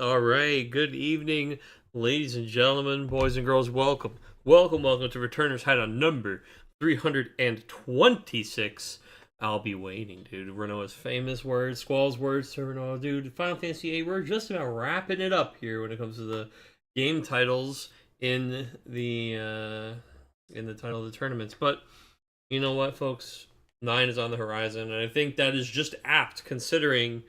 All right, good evening, ladies and gentlemen, boys and girls. Welcome to Returners Hideout number 326. I'll be waiting, dude. Renault's famous words, Squall's words to Renault, dude. Final Fantasy VIII, we're just about wrapping it up here when it comes to the game titles in the title of the tournaments. But you know what, folks? 9 is on the horizon, and I think that is just apt considering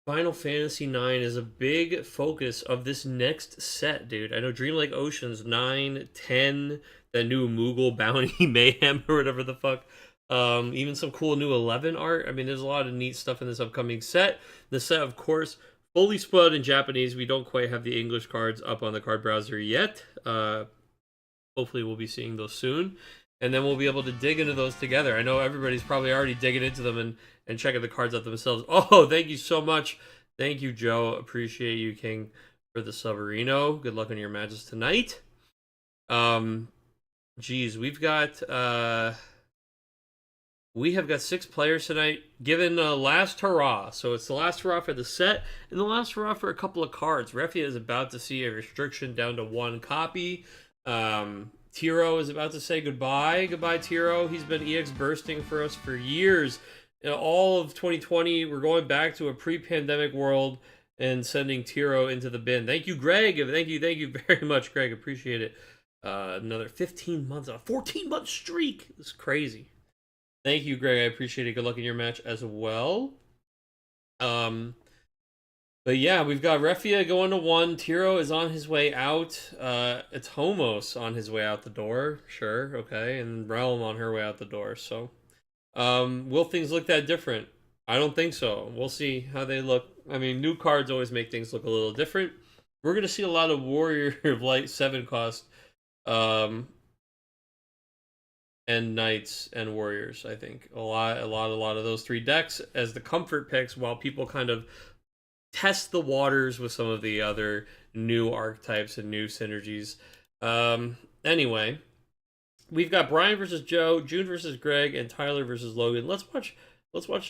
Final Fantasy 9 is a big focus of this next set, dude. I know Dreamlake Oceans 9, 10, that new Moogle Bounty Mayhem or whatever the fuck. Even some cool new 11 art. I mean, there's a lot of neat stuff in this upcoming set. The set, of course, fully spelled in Japanese. We don't quite have the English cards up on the card browser yet. Hopefully, we'll be seeing those soon. And then we'll be able to dig into those together. I know everybody's probably already digging into them and checking the cards out themselves. Oh, thank you so much. Thank you, Joe. Appreciate you, King, for the Subarino. Good luck on your matches tonight. Geez, we have got 6 players tonight, given the last hurrah. So it's the last hurrah for the set, and the last hurrah for a couple of cards. Refia is about to see a restriction down to 1 copy. Tiro is about to say goodbye. Goodbye, Tiro. He's been EX bursting for us for years. All of 2020, we're going back to a pre-pandemic world and sending Tiro into the bin. Thank you, Greg. Thank you very much, Greg. Appreciate it. Another 15 months, a 14-month streak. This is crazy. Thank you, Greg. I appreciate it. Good luck in your match as well. But yeah, we've got Refia going to 1. Tiro is on his way out. It's Homos on his way out the door. Sure, okay. And Realm on her way out the door. So, will things look that different? I don't think so. We'll see how they look. I mean, new cards always make things look a little different. We're going to see a lot of Warrior of Light 7 cost and Knights and Warriors, I think. A lot of those 3 decks as the comfort picks while people kind of test the waters with some of the other new archetypes and new synergies. Anyway, we've got Brian versus Joe, June versus Greg, and Tyler versus Logan. Let's watch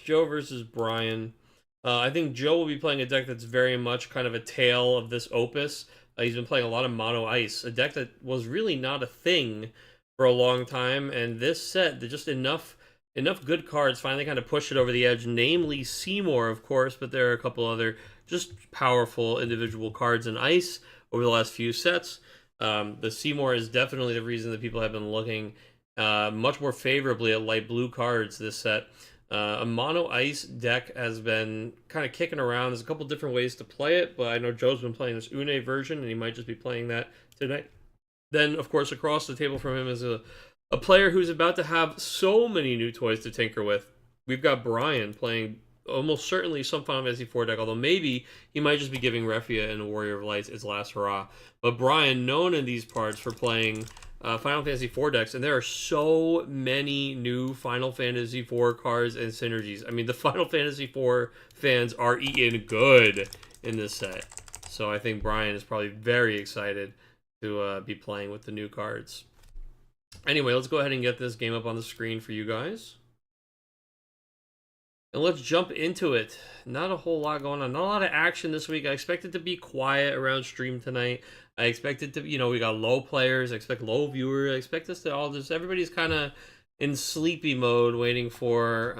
Joe versus Brian. I think Joe will be playing a deck that's very much kind of a tale of this opus. He's been playing a lot of mono ice, a deck that was really not a thing for a long time, and this set, just enough good cards finally kind of push it over the edge, namely Seymour, of course, but there are a couple other just powerful individual cards in Ice over the last few sets. The Seymour is definitely the reason that people have been looking much more favorably at light blue cards this set. A mono Ice deck has been kind of kicking around. There's a couple different ways to play it, but I know Joe's been playing this Une version, and he might just be playing that tonight. Then, of course, across the table from him is a player who's about to have so many new toys to tinker with. We've got Brian playing almost certainly some Final Fantasy IV deck, although maybe he might just be giving Refia and Warrior of Lights its last hurrah. But Brian, known in these parts for playing Final Fantasy IV decks, and there are so many new Final Fantasy IV cards and synergies. I mean, the Final Fantasy IV fans are eating good in this set. So I think Brian is probably very excited to be playing with the new cards. Anyway, let's go ahead and get this game up on the screen for you guys. And let's jump into it. Not a whole lot going on. Not a lot of action this week. I expect it to be quiet around stream tonight. I expect it to, we got low players. I expect low viewers. I expect us to all just, everybody's kind of in sleepy mode waiting for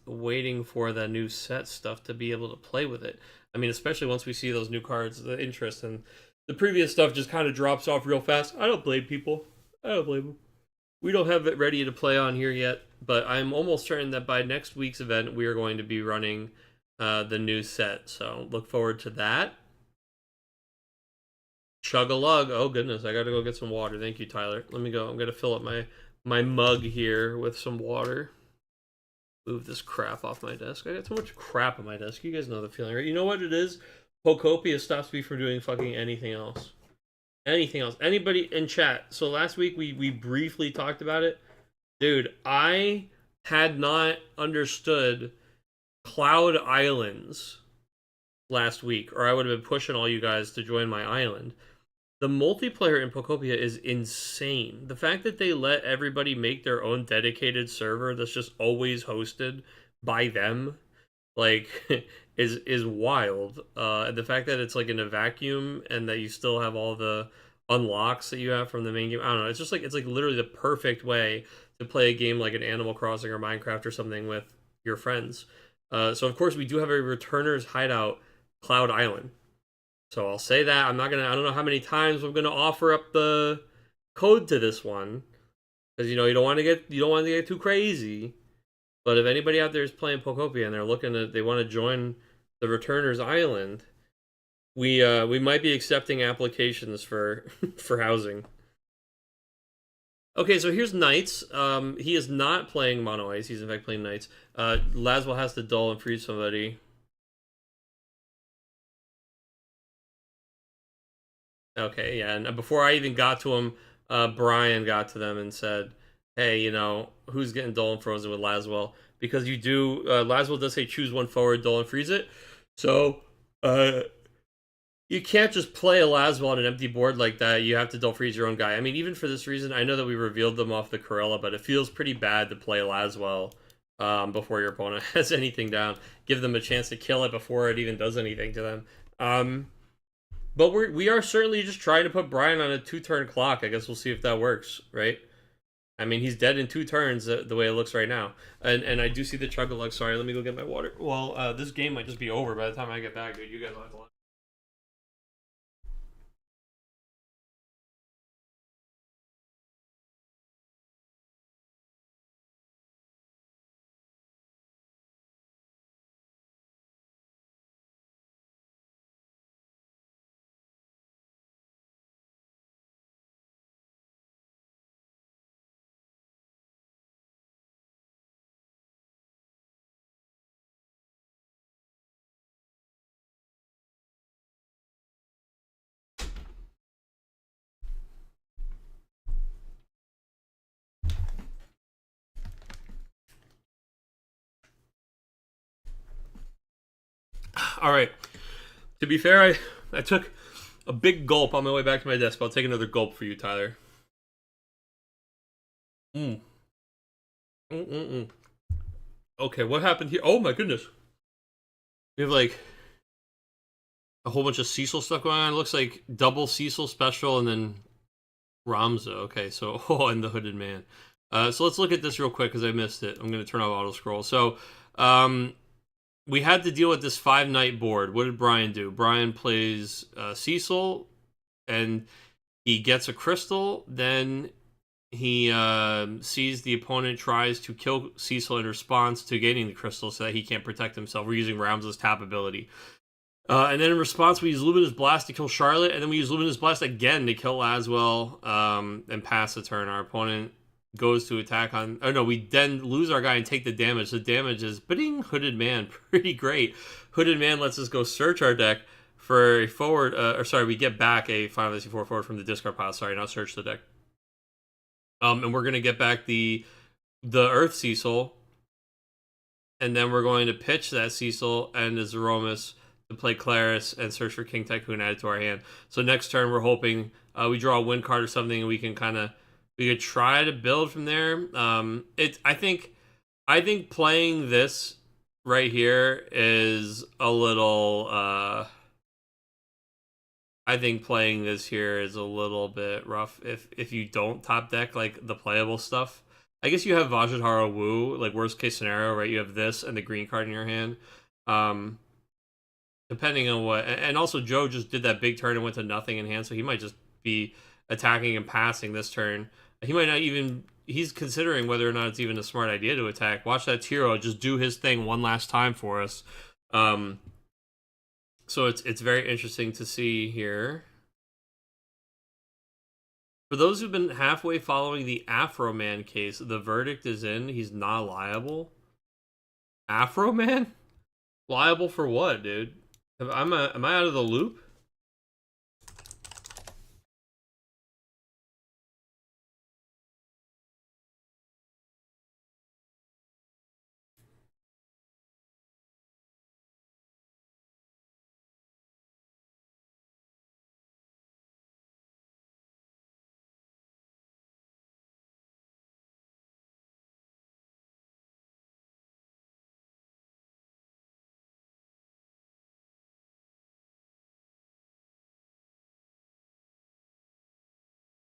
the new set stuff to be able to play with it. I mean, especially once we see those new cards, the interest and the previous stuff just kind of drops off real fast. I don't blame people. I don't blame them. We don't have it ready to play on here yet, but I'm almost certain that by next week's event, we are going to be running the new set. So look forward to that. Chug-a-lug. Oh, goodness. I got to go get some water. Thank you, Tyler. Let me go. I'm going to fill up my mug here with some water. Move this crap off my desk. I got so much crap on my desk. You guys know the feeling, right? You know what it is? Pocopia stops me from doing fucking anything else. Anything else? Anybody in chat? So last week we briefly talked about it. Dude, I had not understood Cloud Islands last week, or I would have been pushing all you guys to join my island. The multiplayer in Pocopia is insane. The fact that they let everybody make their own dedicated server that's just always hosted by them, like, is wild. And the fact that it's like in a vacuum and that you still have all the unlocks that you have from the main game. I don't know. It's just like it's like literally the perfect way to play a game like an Animal Crossing or Minecraft or something with your friends. So of course we do have a returners hideout, Cloud Island. So I'll say that I'm not gonna. I don't know how many times I'm gonna offer up the code to this one because you don't want to get too crazy. But if anybody out there is playing Pokopia and they want to join the Returners Island, we might be accepting applications for for housing. Okay, so here's Knights. He is not playing Mono Ice. He's in fact playing Knights. Laswell has to dull and freeze somebody. Okay, yeah, and before I even got to him, Brian got to them and said, "Hey, who's getting dull and frozen with Laswell? Because you do. Laswell does say choose one forward, dull and freeze it. So, uh, you can't just play a Laswell on an empty board like that. You have to dull freeze your own guy. I mean, even for this reason, I know that we revealed them off the Corella, but it feels pretty bad to play Laswell before your opponent has anything down. Give them a chance to kill it before it even does anything to them. But we are certainly just trying to put Brian on a 2-turn clock. I guess we'll see if that works, right? I mean, he's dead in 2 turns the way it looks right now. And I do see the chugga lug. Sorry, let me go get my water. Well, this game might just be over by the time I get back, dude. You guys will have to watch. All right. To be fair, I took a big gulp on my way back to my desk. I'll take another gulp for you, Tyler. Mm. Mm-mm-mm. Okay, what happened here? Oh my goodness. We have like a whole bunch of Cecil stuff going on. It looks like double Cecil special and then Ramza. Okay, so and the Hooded Man. So let's look at this real quick because I missed it. I'm going to turn off auto scroll. So um, we had to deal with this 5-night board. What did Brian do? Brian plays Cecil and he gets a crystal. Then he sees the opponent tries to kill Cecil in response to gaining the crystal so that he can't protect himself. We're using Ramza's tap ability. And then in response, we use Luminous Blast to kill Charlotte, and then we use Luminous Blast again to kill Laswell and pass the turn. Our opponent goes to attack on... Oh, no, we then lose our guy and take the damage. The damage is, bidding Hooded Man, pretty great. Hooded Man lets us go search our deck for a forward... we get back a Final Fantasy 4 forward from the discard pile. Sorry, not search the deck. And we're going to get back the Earth Cecil, and then we're going to pitch that Cecil and the Zeromus to play Claris and search for King Tycoon added to our hand. So next turn we're hoping we draw a win card or something, and we could try to build from there. I think playing this right here is a little. I think playing this here is a little bit rough if you don't top deck like the playable stuff. I guess you have Vajradhara Wu, like worst case scenario, right? You have this and the green card in your hand. Um, Depending on what, and also Joe just did that big turn and went to nothing in hand, so he might just be attacking and passing this turn. He might not even. He's considering whether or not it's even a smart idea to attack. Watch that Tiro just do his thing one last time for us. So it's very interesting to see here. For those who've been halfway following the Afro Man case, the verdict is in. He's not liable. Afro Man? Liable for what, dude? Am I out of the loop?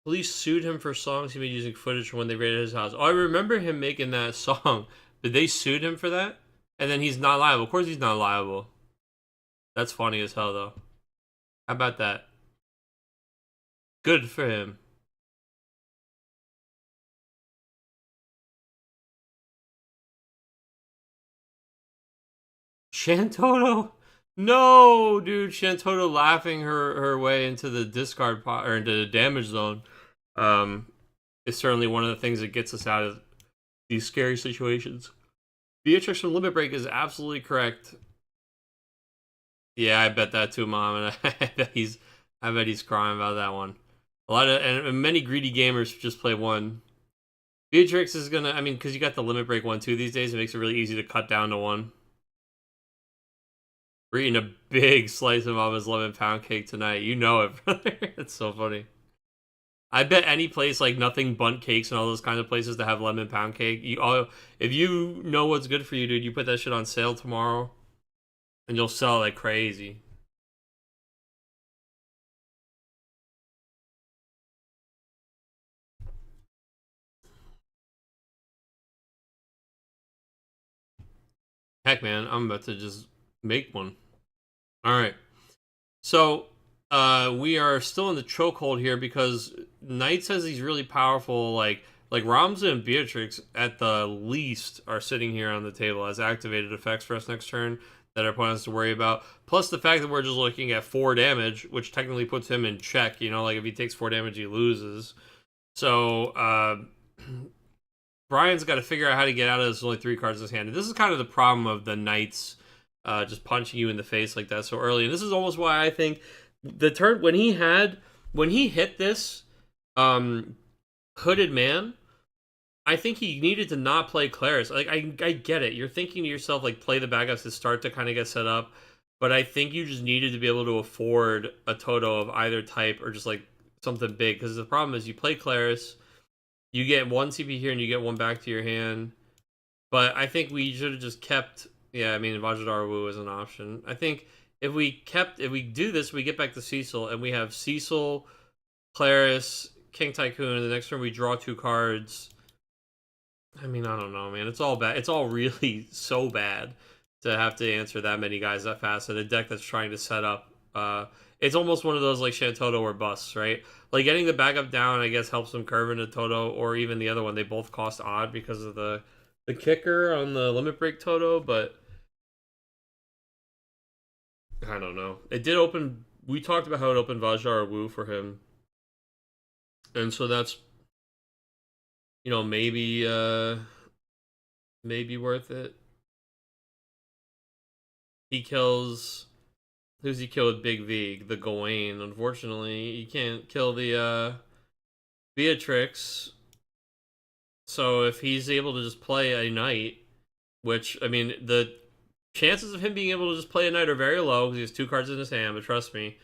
Police sued him for songs he made using footage from when they raided his house. Oh, I remember him making that song. Did they sue him for that? And then he's not liable. Of course he's not liable. That's funny as hell, though. How about that? Good for him. Shantoto? No, dude. Shantoto laughing her way into the discard pot or into the damage zone. Um, is certainly one of the things that gets us out of these scary situations. Beatrix from Limit Break is absolutely correct. Yeah, I bet that too, Mom, and I bet he's crying about that one. A lot of and many greedy gamers just play one. Beatrix is gonna, I mean, because you got the Limit Break one too these days, it makes it really easy to cut down to one. We're eating a big slice of Mama's lemon pound cake tonight. You know it, brother. It's so funny. I bet any place like Nothing Bundt Cakes and all those kind of places that have lemon pound cake, if you know what's good for you, dude, you put that shit on sale tomorrow, and you'll sell like crazy. Heck, man, I'm about to just make one. All right. So, we are still in the chokehold here because Knight says he's really powerful. Like Ramza and Beatrix at the least are sitting here on the table as activated effects for us next turn that our opponent has to worry about. Plus the fact that we're just looking at 4 damage, which technically puts him in check. You know, like if he takes 4 damage, he loses. So, Brian's got to figure out how to get out of this. Only 3 cards in his hand. And this is kind of the problem of the Knights just punching you in the face like that so early. And this is almost why I think the turn when he hit this hooded man, I think he needed to not play Claris. Like I get it. You're thinking to yourself like play the backups to start to kind of get set up, but I think you just needed to be able to afford a Toto of either type or just like something big. Because the problem is you play Claris, you get 1 CP here and you get 1 back to your hand. But I think we should have just kept. Yeah, I mean Vajradar Wu is an option. I think if we do this, we get back to Cecil and we have Cecil, Claris, King Tycoon, and the next turn we draw 2 cards. I mean, I don't know, man. It's all bad. It's all really so bad to have to answer that many guys that fast in a deck that's trying to set up. It's almost one of those like Shantoto or busts, right? Like getting the backup down, I guess, helps them curve into Toto, or even the other one. They both cost odd because of the kicker on the Limit Break Toto, but I don't know. It did open. We talked about how it opened Vajrar Wu for him, and so that's maybe worth it. He kills. Who's he kill with Big V? The Gawain. Unfortunately, he can't kill the Beatrix. So if he's able to just play a knight, which I mean, the chances of him being able to just play a knight are very low because he has 2 cards in his hand. But trust me,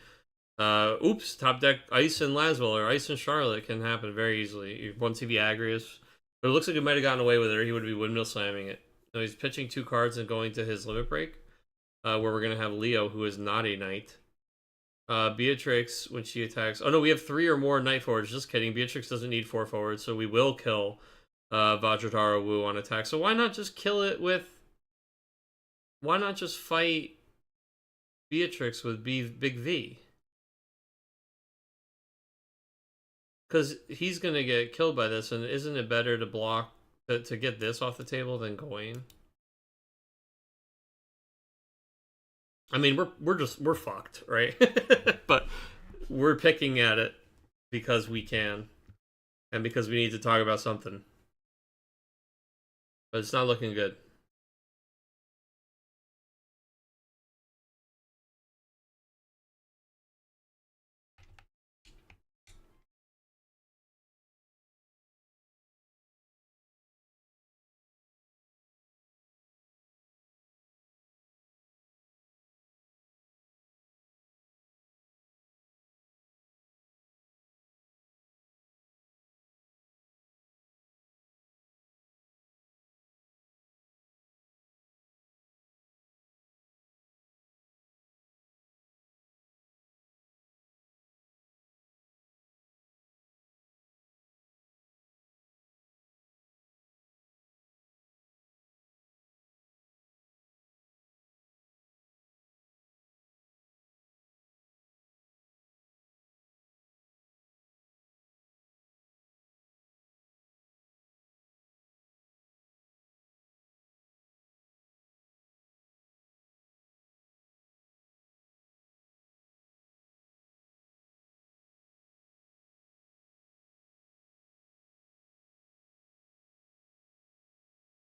oops, top deck Ice and Laswell or Ice and Charlotte can happen very easily. 1 CV Agrius, but it looks like he might have gotten away with it, or he would be windmill slamming it. So he's pitching 2 cards and going to his limit break, where we're gonna have Leo, who is not a knight. Beatrix, when she attacks. Oh no, we have 3 or more knight forwards. Just kidding. Beatrix doesn't need 4 forwards, so we will kill Vajradhara Wu on attack. So why not just kill it with? Why not just fight Beatrix with Big V? Because he's gonna get killed by this, and isn't it better to block to get this off the table than Gawain? I mean, we're fucked, right? But we're picking at it because we can, and because we need to talk about something. But it's not looking good.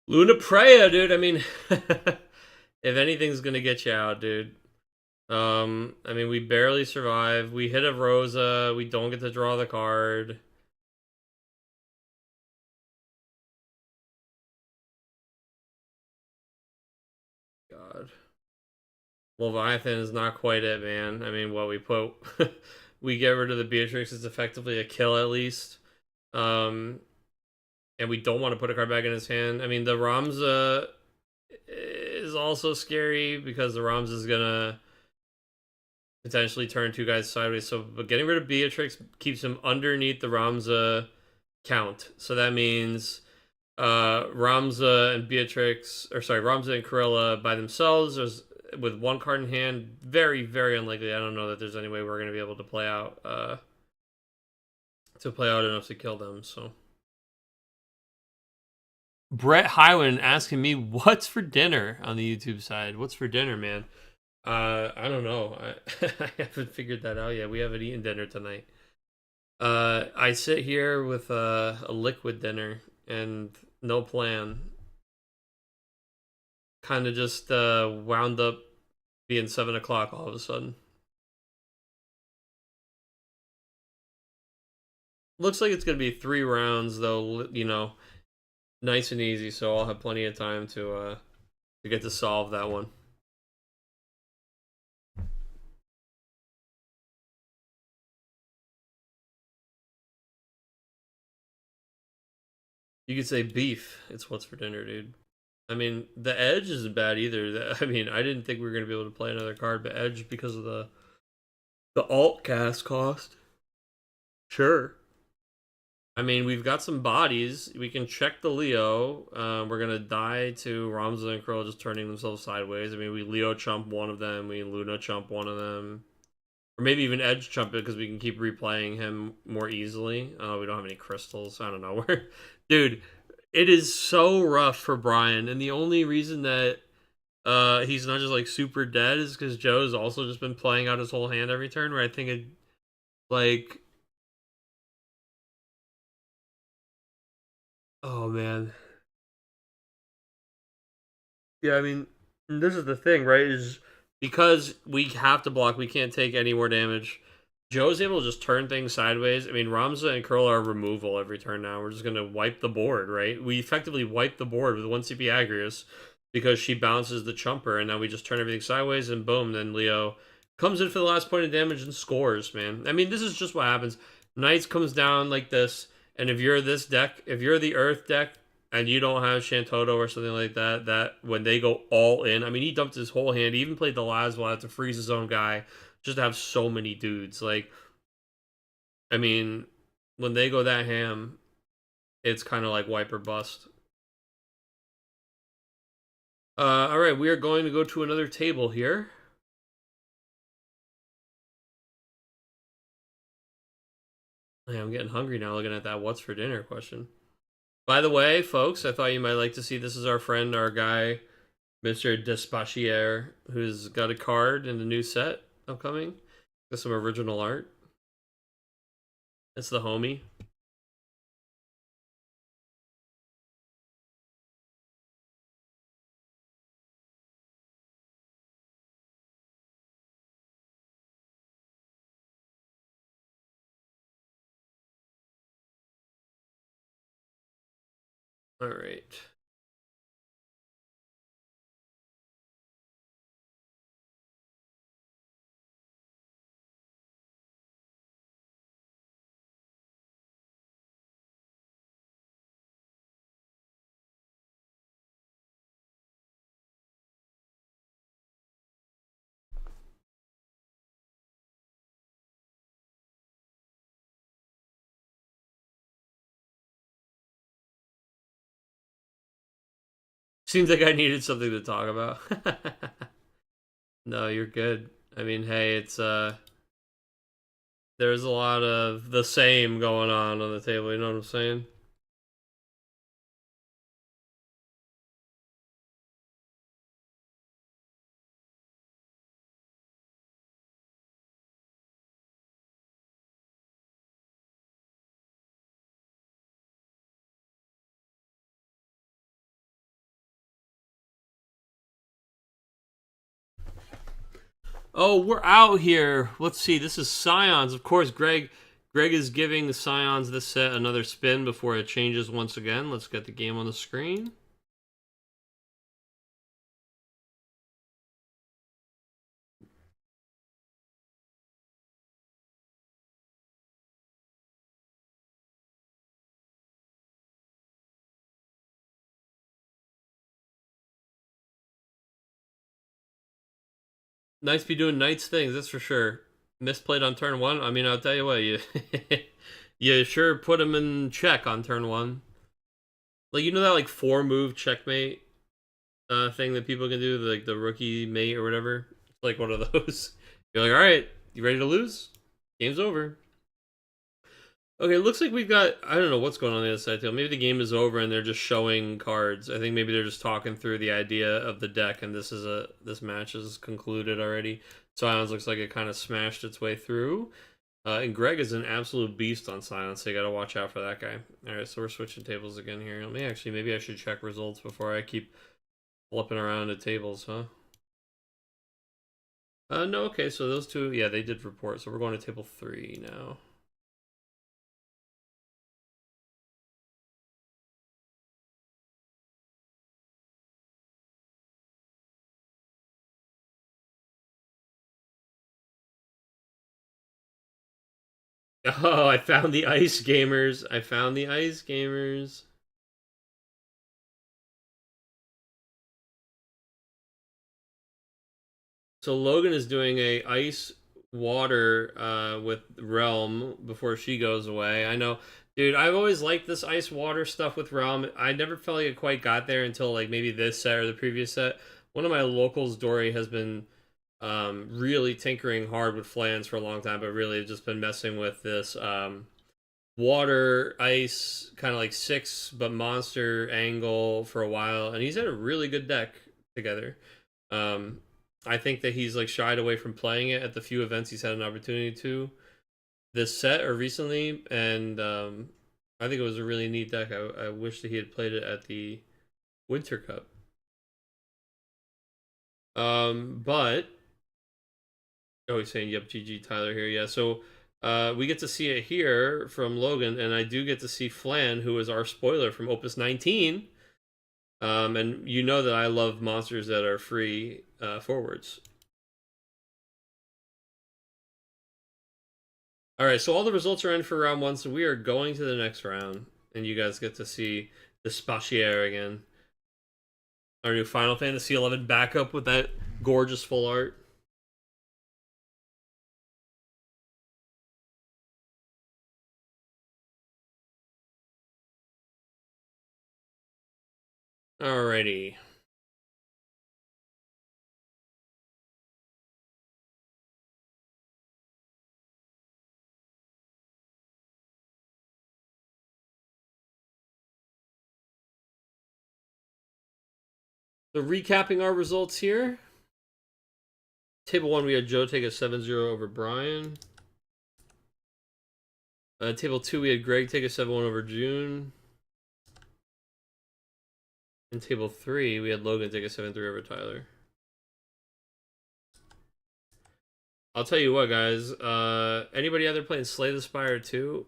Luna Prea, dude. I mean, if anything's gonna get you out, dude. I mean, we barely survive. We hit a Rosa. We don't get to draw the card. God. Leviathan is not quite it, man. I mean, what we put, we get rid of the Beatrix. It's effectively a kill at least. Um, and we don't want to put a card back in his hand. I mean, the Ramza is also scary because the Ramza is gonna potentially turn two guys sideways. So, but getting rid of Beatrix keeps him underneath the Ramza count. So that means Ramza and Beatrix, or sorry, Ramza and Corella by themselves, with one card in hand, very, very unlikely. I don't know that there's any way we're going to be able to play out enough to kill them. So Brett Hywen asking me what's for dinner on the YouTube side. What's for dinner, man? I don't know. I haven't figured that out yet. We haven't eaten dinner tonight. I sit here with a liquid dinner and no plan. Kind of just wound up being 7 o'clock all of a sudden. Looks like it's gonna be 3 rounds though. You know, nice and easy. So I'll have plenty of time to get to solve that one. You could say beef. It's what's for dinner, dude. I mean, the edge isn't bad either. I mean, I didn't think we were gonna be able to play another card, but edge because of the alt cast cost. Sure. I mean, we've got some bodies. We can check the Leo. We're gonna die to Ramza and Crow just turning themselves sideways. I mean, we Leo chump one of them. We Luna chump one of them. Or maybe even edge chump it because we can keep replaying him more easily. Oh, we don't have any crystals. I don't know. Dude, it is so rough for Brian, and the only reason that he's not just like super dead is because Joe's also just been playing out his whole hand every turn. Where I think it like, oh man, yeah. I mean, this is the thing, right? Is because we have to block, we can't take any more damage. Joe's able to just turn things sideways. I mean, Ramza and Curl are removal every turn now. We're just going to wipe the board, right? We effectively wipe the board with 1 CP Agrius because she bounces the chumper, and now we just turn everything sideways, and boom, then Leo comes in for the last point of damage and scores, man. I mean, this is just what happens. Knights comes down like this, and if you're this deck, if you're the Earth deck, and you don't have Shantoto or something like that, that when they go all in, I mean, he dumped his whole hand. He even played the Laswell to freeze his own guy just to have so many dudes. Like, I mean, when they go that ham, it's kind of like wipe or bust. All right, we are going to go to another table here. Man, I'm getting hungry now looking at that what's for dinner question. By the way, folks, I thought you might like to see this is our friend, our guy, Mr. Despachier, who's got a card in the new set upcoming. Got some original art. It's the homie. All right. Seems like I needed something to talk about. No, you're good. I mean, hey, it's there's a lot of the same going on the table, you know what I'm saying? Oh, we're out here. Let's see. This is Scions. Of course, Greg is giving the Scions this set another spin before it changes once again. Let's get the game on the screen. Knights be doing Knights things, that's for sure. Misplayed on turn one. I mean, I'll tell you what, you you sure put him in check on turn one. Like, you know that like 4-move checkmate thing that people can do, like the rookie mate or whatever. It's like one of those. You're like, all right, you ready to lose? Game's over. Okay, looks like we've got, I don't know what's going on the other side too. Maybe the game is over and they're just showing cards. I think maybe they're just talking through the idea of the deck, and this match is concluded already. Scions looks like it kind of smashed its way through. And Greg is an absolute beast on Silence, so you gotta watch out for that guy. Alright, so we're switching tables again here. Let me actually, maybe I should check results before I keep flipping around the tables, huh? No, okay, so those two, yeah, they did report, so we're going to table 3 now. Oh, I found the ice gamers. I found the ice gamers. So Logan is doing a ice water with Realm before she goes away. I know, dude. I've always liked this ice water stuff with Realm. I never felt like it quite got there until like maybe this set or the previous set. One of my locals, Dory, has been really tinkering hard with Flans for a long time, but really just been messing with this water ice kind of like 6 but monster angle for a while, and he's had a really good deck together. um I think that he's like shied away from playing it at the few events he's had an opportunity to this set or recently, and I think it was a really neat deck. I wish that he had played it at the Winter Cup. But oh, he's saying yep, GG Tyler here. Yeah, so we get to see it here from Logan, and I do get to see Flan, who is our spoiler from Opus 19. And you know that I love monsters that are free forwards. All right, so all the results are in for round 1, so we are going to the next round, and you guys get to see the Spatiere again. Our new Final Fantasy 11 backup with that gorgeous full art. Alrighty. So recapping our results here. Table 1, we had Joe take a 7-0 over Brian. Table 2, we had Greg take a 7-1 over June. In table 3, we had Logan take a 7-3 over Tyler. I'll tell you what, guys. Anybody out there playing Slay the Spire 2?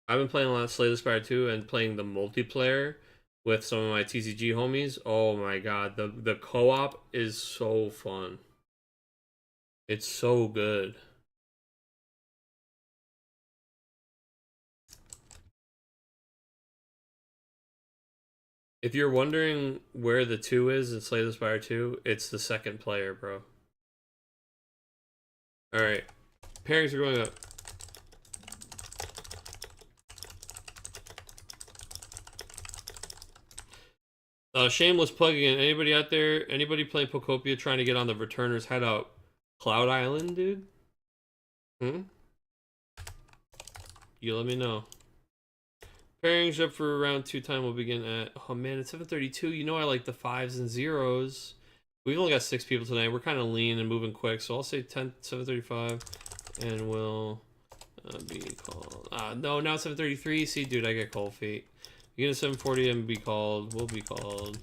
I've been playing a lot of Slay the Spire 2 and playing the multiplayer with some of my TCG homies. Oh my god, the co-op is so fun. It's so good. If you're wondering where the 2 is in Slay the Spire 2, it's the second player, bro. Alright. Pairings are going up. Shameless plugging in. Anybody out there? Anybody playing Pocopia trying to get on the Returners Hideout Cloud Island, dude? You let me know. Pairings up for round 2 time will begin at, oh man, it's 7:32. You know I like the 5s and 0s. We've only got 6 people tonight. We're kind of lean and moving quick, so I'll say 7:35, and we'll be called. No, now it's 7:33. See, dude, I get cold feet. You get a 7:40 and be called. We'll be called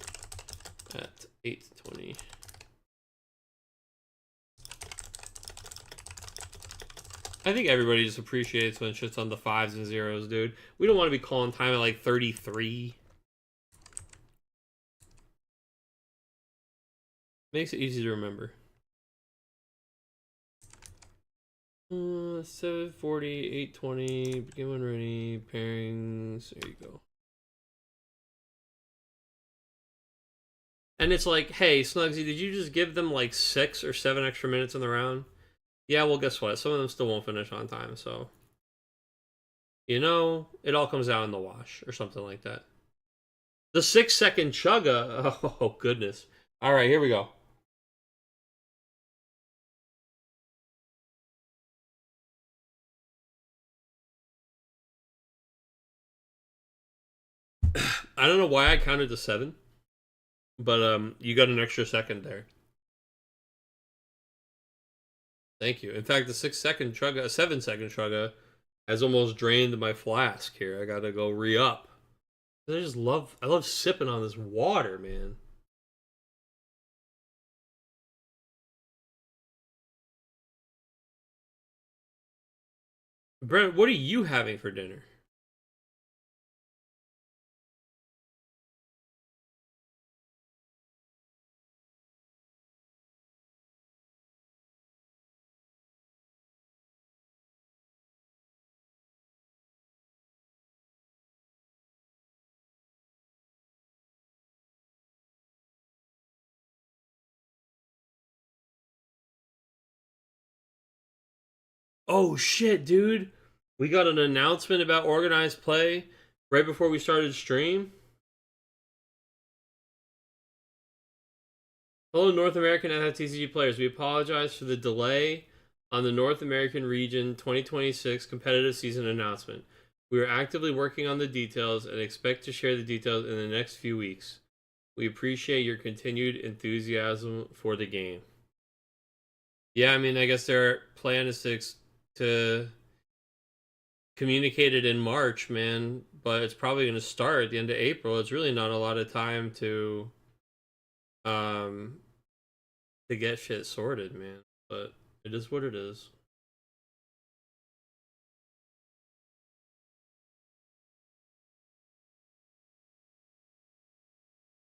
at 8:20. I think everybody just appreciates when shit's on the 5s and 0s, dude. We don't want to be calling time at like 33. Makes it easy to remember. 740, 820, begin when ready, pairings. There you go. And it's like, hey, Snugsy, did you just give them like 6 or 7 extra minutes in the round? Yeah, well, guess what? Some of them still won't finish on time, so. You know, it all comes out in the wash or something like that. The 6-second chugga. Oh, goodness. All right, here we go. I don't know why I counted to 7, but you got an extra second there. Thank you. In fact, the 6-second chugga, a 7-second chugga, has almost drained my flask here. I gotta go re-up. I love sipping on this water, man. Brent, what are you having for dinner? Oh shit, dude. We got an announcement about organized play right before we started stream. Hello, North American TCG players. We apologize for the delay on the North American Region 2026 competitive season announcement. We are actively working on the details and expect to share the details in the next few weeks. We appreciate your continued enthusiasm for the game. Yeah, I mean, I guess their plan is to communicate it in March, man, but it's probably going to start at the end of April. It's really not a lot of time um to get shit sorted, man. But it is what it is.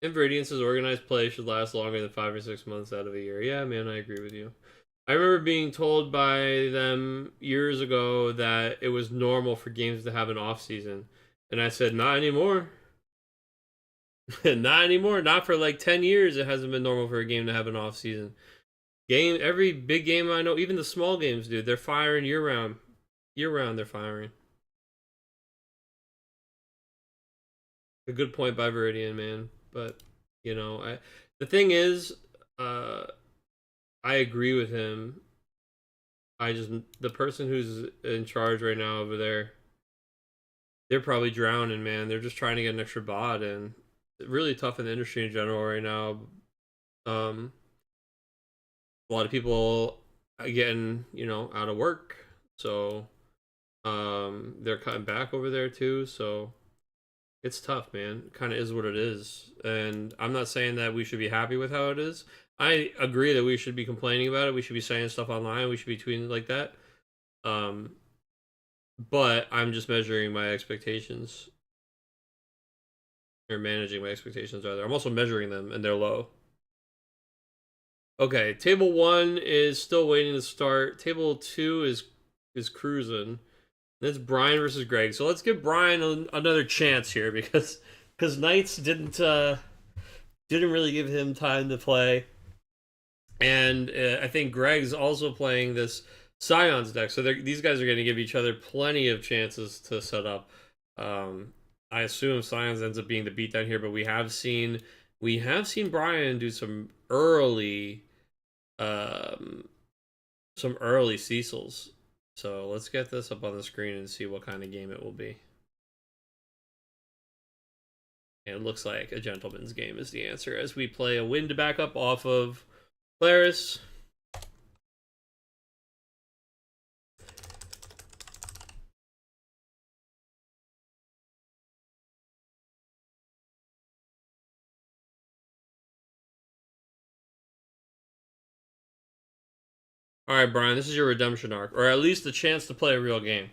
And Viridian's organized play should last longer than 5 or 6 months out of a year. Yeah, man, I agree with you. I remember being told by them years ago that it was normal for games to have an off season, and I said, not anymore. Not anymore. Not for like 10 years. It hasn't been normal for a game to have an off season. Every big game I know, even the small games, dude, they're firing year round. Year round, they're firing. A good point by Viridian, man. But the thing is, uh, I agree with him. I just the person who's in charge right now over there, they're probably drowning, man. They're just trying to get an extra bot, and it's really tough in the industry in general right now. Um, a lot of people are getting out of work, so they're cutting back over there too. So it's tough, man. It kind of is what it is, and I'm not saying that we should be happy with how it is. I agree that we should be complaining about it. We should be saying stuff online. We should be tweeting like that. Um, but I'm just measuring my expectations, or managing my expectations rather. I'm also measuring them, and they're low. Okay, table 1 is still waiting to start. Table 2 is cruising. That's Brian versus Greg. So let's give Brian another chance here because Knights didn't really give him time to play, and I think Greg's also playing this Scions deck. So these guys are going to give each other plenty of chances to set up. I assume Scions ends up being the beatdown here, but we have seen Brian do um, some early Cecils. So let's get this up on the screen and see what kind of game it will be. And it looks like a gentleman's game is the answer as we play a wind backup off of Claris. All right, Brian, this is your redemption arc, or at least a chance to play a real game.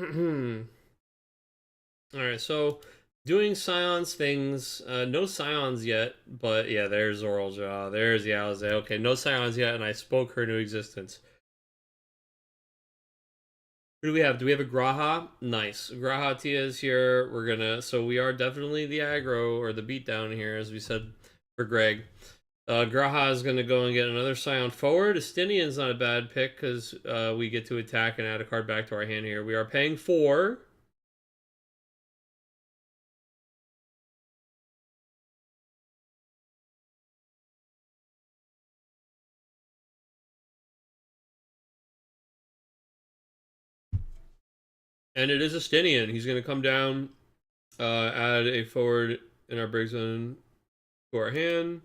All right, so doing Scions things. No Scions yet, but yeah, there's Oral Jaw. There's the Alize. Okay, no Scions yet, and I spoke her into existence. Who do we have? Do we have a Graha? Nice. Graha Tia is here. We're gonna. So we are definitely the aggro or the beatdown here, as we said for Greg. Graha is gonna go and get another Scion forward. Estinian's not a bad pick because we get to attack and add a card back to our hand here. We are paying 4. And it is Estinian. He's going to come down, add a forward in our break zone to our hand.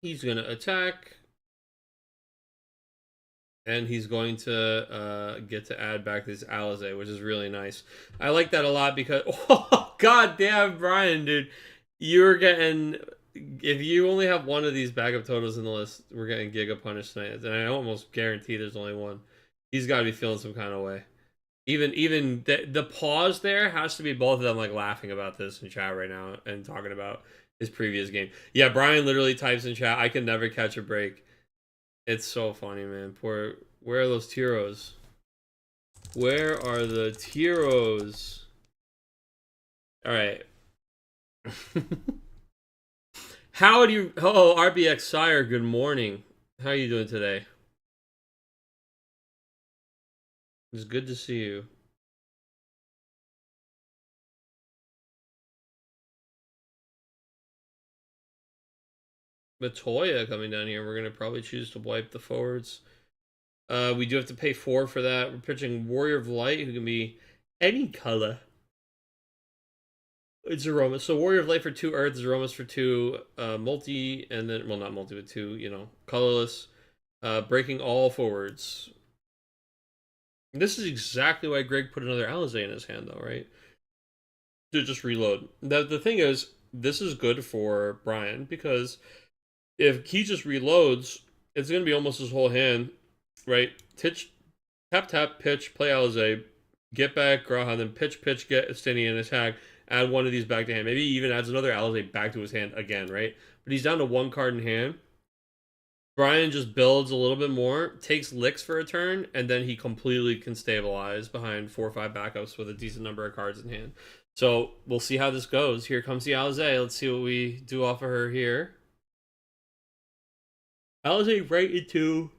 He's going to attack. And he's going to get to add back this Alize, which is really nice. I like that a lot because, oh, god damn, Brian, dude. You're getting, if you only have one of these backup totals in the list, we're getting Giga Punish tonight. And I almost guarantee there's only one. He's got to be feeling some kind of way. Even the pause there has to be both of them like laughing about this in chat right now and talking about his previous game. Yeah, Brian literally types in chat, I can never catch a break. It's so funny, man. Poor, where are those Tiros? Where are the Tiros? All right. How do you? Oh, RBX Sire. Good morning. How are you doing today? It's good to see you. Matoya coming down here. We're gonna probably choose to wipe the forwards. We do have to pay 4 for that. We're pitching Warrior of Light, who can be any color. It's Aromas. So Warrior of Light for 2 Earth, Aromas for 2 multi, and then, well, not multi, but 2, colorless. Breaking all forwards. This is exactly why Greg put another Alize in his hand, though, right? To just reload. The thing is, this is good for Brian, because if he just reloads, it's going to be almost his whole hand, right? Tap, pitch, play Alize, get back Graha, then pitch, get Estinian, attack, add one of these back to hand. Maybe he even adds another Alize back to his hand again, right? But he's down to 1 card in hand. Brian just builds a little bit more, takes licks for a turn, and then he completely can stabilize behind 4 or 5 backups with a decent number of cards in hand. So we'll see how this goes. Here comes the Alize. Let's see what we do off of her here. Alize right into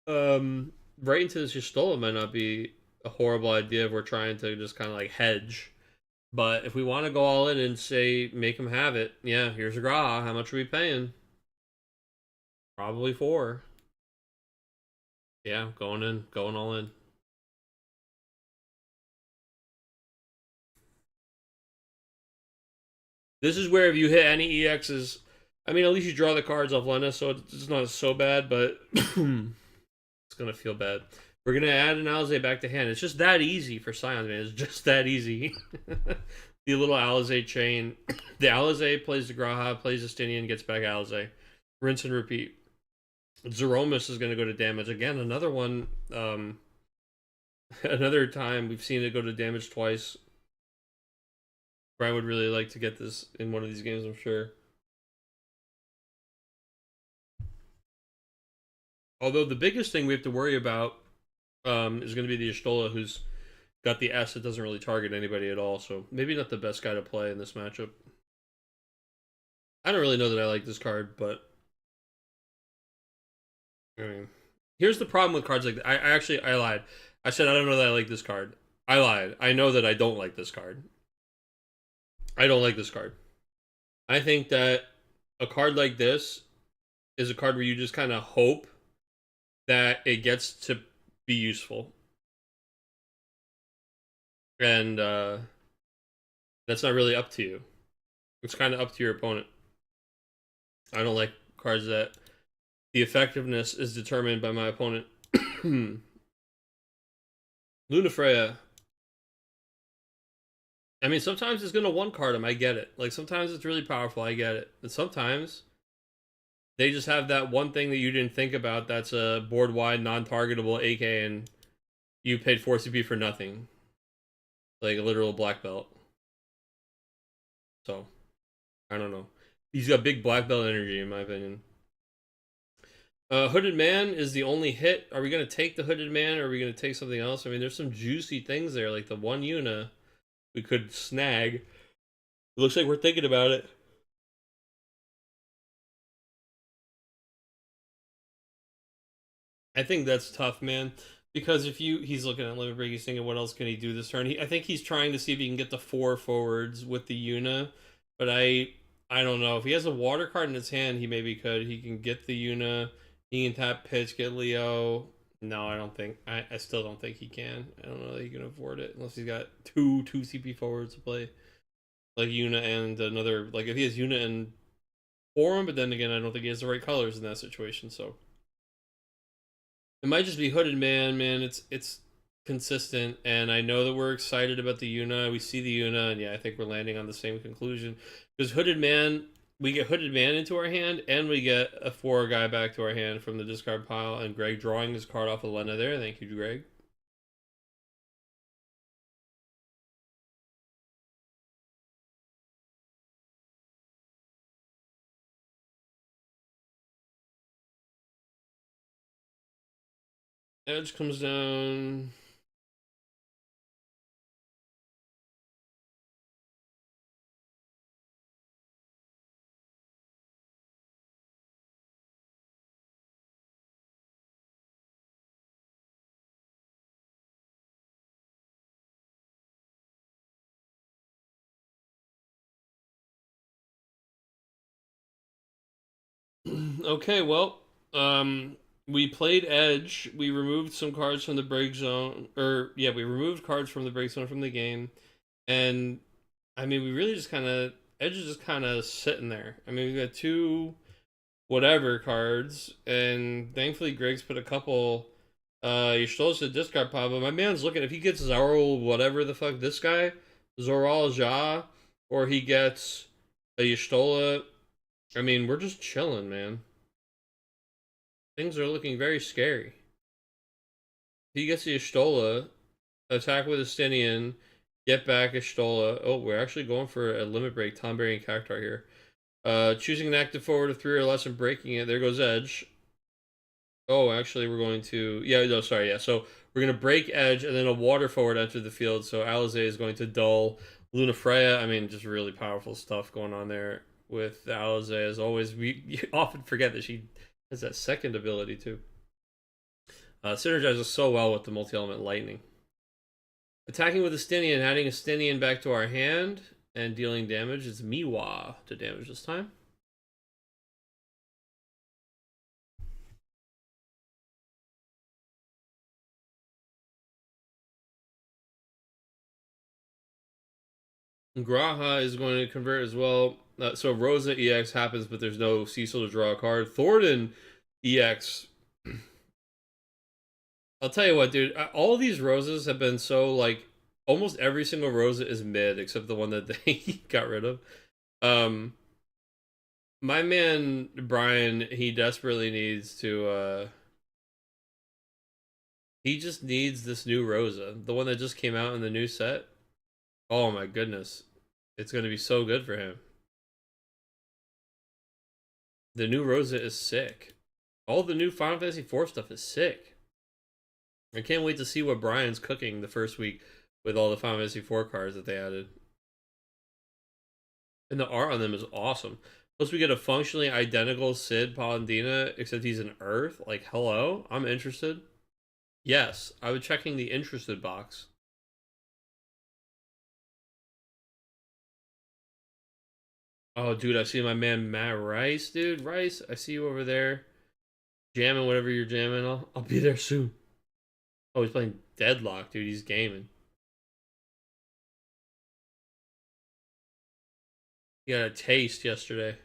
this Y'shtola might not be a horrible idea if we're trying to just kind of like hedge. But if we want to go all in and say make him have it, yeah, here's a Gra. How much are we paying? Probably 4. Yeah, going all in. This is where if you hit any EXs, I mean, at least you draw the cards off Lena, so it's not so bad, but it's gonna feel bad. We're gonna add an Alize back to hand. It's just that easy for Scions, man. It's just that easy. The little Alize chain. The Alize plays the Graha, plays the Estinian, gets back Alize. Rinse and repeat. Zeromus is gonna go to damage. Again, another one, another time we've seen it go to damage twice. Brian would really like to get this in one of these games, I'm sure. Although the biggest thing we have to worry about is going to be the Y'shtola, who's got the S that doesn't really target anybody at all, so maybe not the best guy to play in this matchup. I don't really know that I like this card, but I mean, here's the problem with cards like that. I lied. I said I don't know that I like this card. I lied. I know that I don't like this card. I don't like this card. I think that a card like this is a card where you just kind of hope that it gets to be useful. And that's not really up to you. It's kind of up to your opponent. I don't like cards that the effectiveness is determined by my opponent. Lunafreya. I mean, sometimes it's gonna one card him. I get it. Like sometimes it's really powerful. I get it. And sometimes they just have that one thing that you didn't think about. That's a board wide, non-targetable AK, and you paid 4 CP for nothing, like a literal black belt. So I don't know. He's got big black belt energy, in my opinion. Hooded Man is the only hit. Are we going to take the Hooded Man, or are we going to take something else? I mean, there's some juicy things there, like the one Yuna we could snag. It looks like we're thinking about it. I think that's tough, man. Because if he's looking at limit break, he's thinking, what else can he do this turn? I think he's trying to see if he can get the 4 forwards with the Yuna, but I don't know. If he has a water card in his hand, he maybe could. He can get the Yuna. He can tap pitch, get Leo. No, I don't think. I still don't think he can. I don't know that he can afford it unless he's got two CP forwards to play, like Yuna and another. Like if he has Yuna and Forum, but then again, I don't think he has the right colors in that situation. So it might just be Hooded Man. Man, it's consistent, and I know that we're excited about the Yuna. We see the Yuna, and yeah, I think we're landing on the same conclusion because Hooded Man. We get Hooded Man into our hand, and we get a 4 guy back to our hand from the discard pile, and Greg drawing his card off of Lena there. Thank you, Greg. Edge comes down. Okay, well, we played Edge. We removed some cards from the break zone, or yeah, we removed cards from the break zone from the game, and I mean, we really just kind of Edge is just kind of sitting there. I mean, we got 2 whatever cards, and thankfully Greg's put a couple. You're supposed to discard pile, but my man's looking if he gets Zaro, whatever the fuck this guy, Zoral Ja, or he gets a Y'shtola. I mean, we're just chilling, man. Things are looking very scary. He gets the Y'shtola, attack with Estinian, get back Y'shtola. Oh, we're actually going for a limit break, Tomberry and Cactar here. Choosing an active forward of 3 or less and breaking it. There goes Edge. Oh, actually, we're going to... Yeah, no, sorry, yeah. So we're going to break Edge, and then a water forward entered the field. So Alize is going to dull Lunafreya. I mean, just really powerful stuff going on there with Alize. As always, we often forget that she has that second ability, too. Synergizes so well with the multi-element lightning. Attacking with Estinian, adding Estinian back to our hand, and dealing damage. It's Miwa to damage this time. Graha is going to convert as well. So Rosa EX happens, but there's no Cecil to draw a card. Thornton EX. I'll tell you what, dude. All these Rosas have been so, like, almost every single Rosa is mid, except the one that they got rid of. My man, Brian, he desperately needs to, he just needs this new Rosa. The one that just came out in the new set. Oh my goodness. It's going to be so good for him. The new Rosa is sick. All the new Final Fantasy IV stuff is sick. I can't wait to see what Brian's cooking the first week. with all the Final Fantasy 4 cards that they added. And the art on them is awesome. Plus, we get a functionally identical Sid Paladina, except he's an Earth. Like, hello? I'm interested. Yes, I was checking the interested box. Oh, dude, I see my man Matt Rice, dude. Rice, I see you over there jamming whatever you're jamming. I'll be there soon. Oh, he's playing Deadlock, dude. He's gaming. He got a taste yesterday.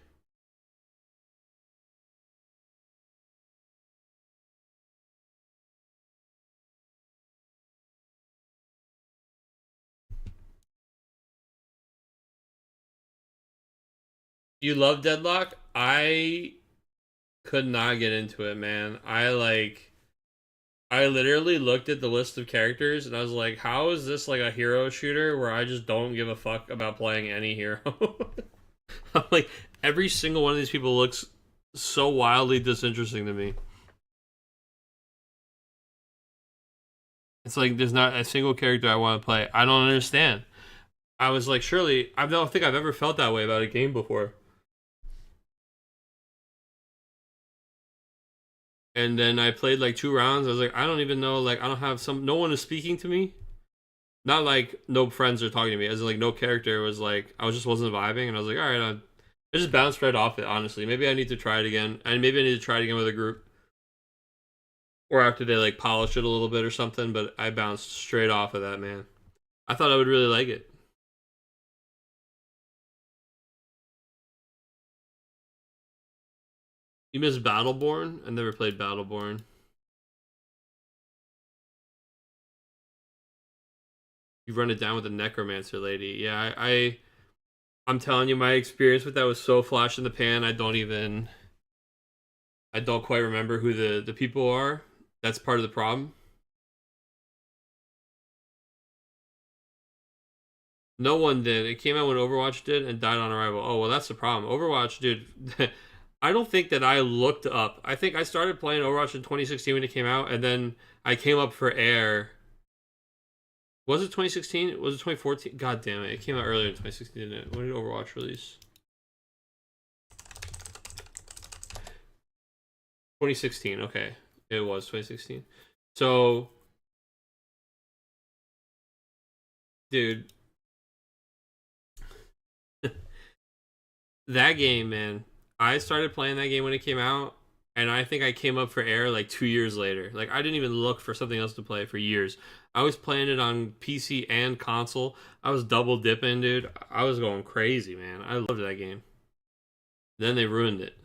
You love Deadlock? I could not get into it, man. I literally looked at the list of characters and I was like, how is this like a hero shooter where I just don't give a fuck about playing any hero? I'm like, every single one of these people looks so wildly disinteresting to me. It's like there's not a single character I want to play. I don't understand. I was like, surely I don't think I've ever felt that way about a game before. And then I played like 2 rounds. I was like, I don't even know. Like, I don't have some. No one is speaking to me. Not like no friends are talking to me. As in, like no character was like I was just wasn't vibing. And I was like, all right, I just bounced right off it. Honestly, maybe I need to try it again. And maybe I need to try it again with a group, or after they like polish it a little bit or something. But I bounced straight off of that, man. I thought I would really like it. You missed Battleborn? I never played Battleborn. You run it down with the Necromancer lady. Yeah, I'm telling you, my experience with that was so flash in the pan. I don't quite remember who the people are. That's part of the problem. No one did. It came out when Overwatch did and died on arrival. Oh, well, that's the problem. Overwatch, dude. I don't think that I looked up. I think I started playing Overwatch in 2016 when it came out, and then I came up for air. Was it 2016? Was it 2014? God damn it. It came out earlier in 2016, didn't it? When did Overwatch release? 2016. Okay. It was 2016. So, dude, that game, man. I started playing that game when it came out, and I think I came up for air like 2 years later. Like I didn't even look for something else to play for years. I was playing it on PC and console. I was double dipping, dude. I was going crazy, man. I loved that game. Then they ruined it.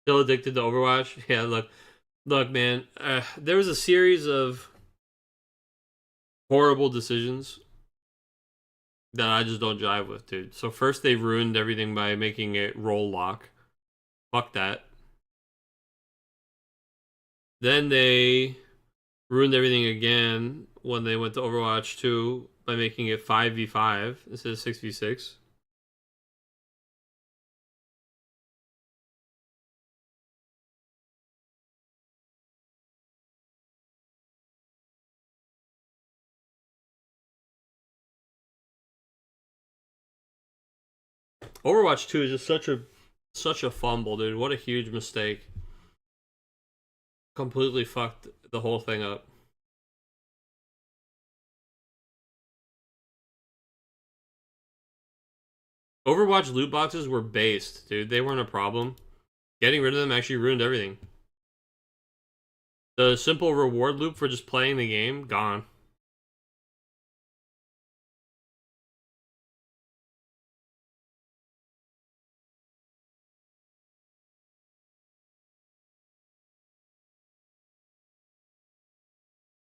Still addicted to Overwatch. Yeah, look, man. There was a series of horrible decisions that I just don't jive with, dude. So first they ruined everything by making it roll lock. Fuck that. Then they ruined everything again when they went to Overwatch 2 by making it 5v5 instead of 6v6. Overwatch 2 is just such a fumble, dude. What a huge mistake. Completely fucked the whole thing up. Overwatch loot boxes were based, dude. They weren't a problem. Getting rid of them actually ruined everything. The simple reward loop for just playing the game, gone.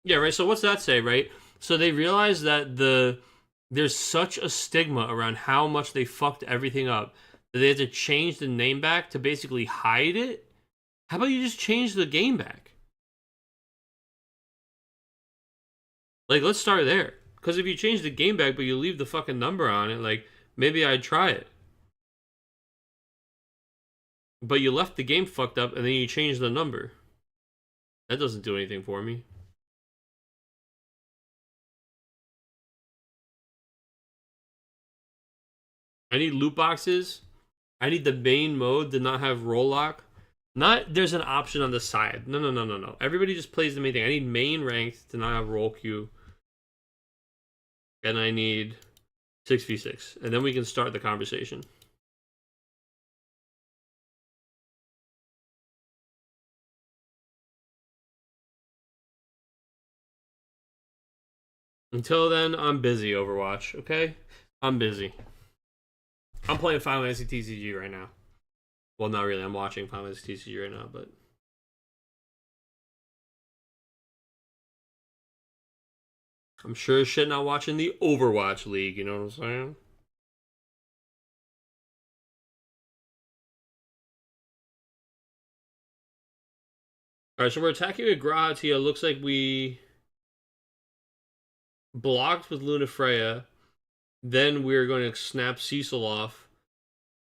Yeah, right. So what's that say, right? So they realized that there's such a stigma around how much they fucked everything up Do they have to change the name back to basically hide it? How about you just change the game back? Like, let's start there. Because if you change the game back, but you leave the fucking number on it, like, maybe I'd try it. But you left the game fucked up, and then you changed the number. That doesn't do anything for me. I need loot boxes. I need the main mode to not have roll lock. Not there's an option on the side. No, no, no, no, no. Everybody just plays the main thing. I need main ranked to not have roll queue. And I need 6v6. And then we can start the conversation. Until then, I'm busy, Overwatch, okay? I'm busy. I'm playing Final Fantasy TCG right now. Well, not really. I'm watching Final Fantasy TCG right now, but... I'm sure as shit not watching the Overwatch League, you know what I'm saying? Alright, so we're attacking with Grahatia. Looks like we blocked with Lunafreya. Then we're going to snap Cecil off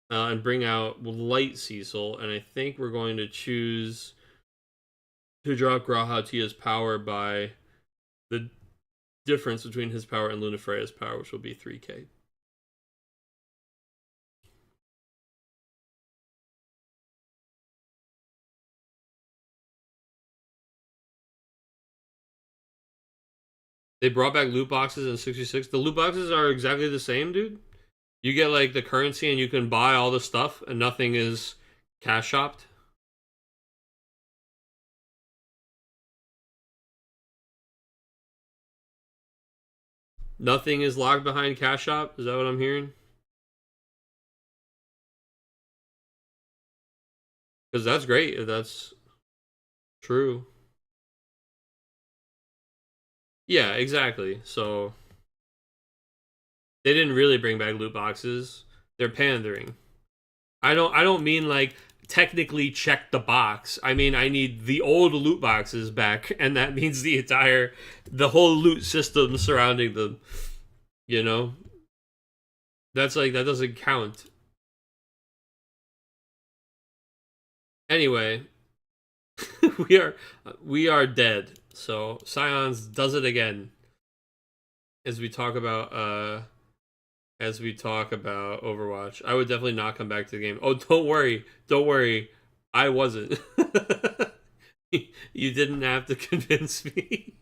and bring out Light Cecil. And I think we're going to choose to drop Grahatia's power by the difference between his power and Lunafreya's power, which will be 3k. They brought back loot boxes in 66. The loot boxes are exactly the same, dude. You get like the currency and you can buy all the stuff and nothing is cash shopped. Nothing is locked behind cash shop. Is that what I'm hearing? Because that's great if that's true. Yeah, exactly. So they didn't really bring back loot boxes. They're pandering. I don't mean like technically check the box. I mean I need the old loot boxes back, and that means the whole loot system surrounding them. You know? That's like that doesn't count. Anyway, we are dead. So Scions does it again. As we talk about Overwatch. I would definitely not come back to the game. Oh, don't worry. Don't worry. I wasn't. You didn't have to convince me.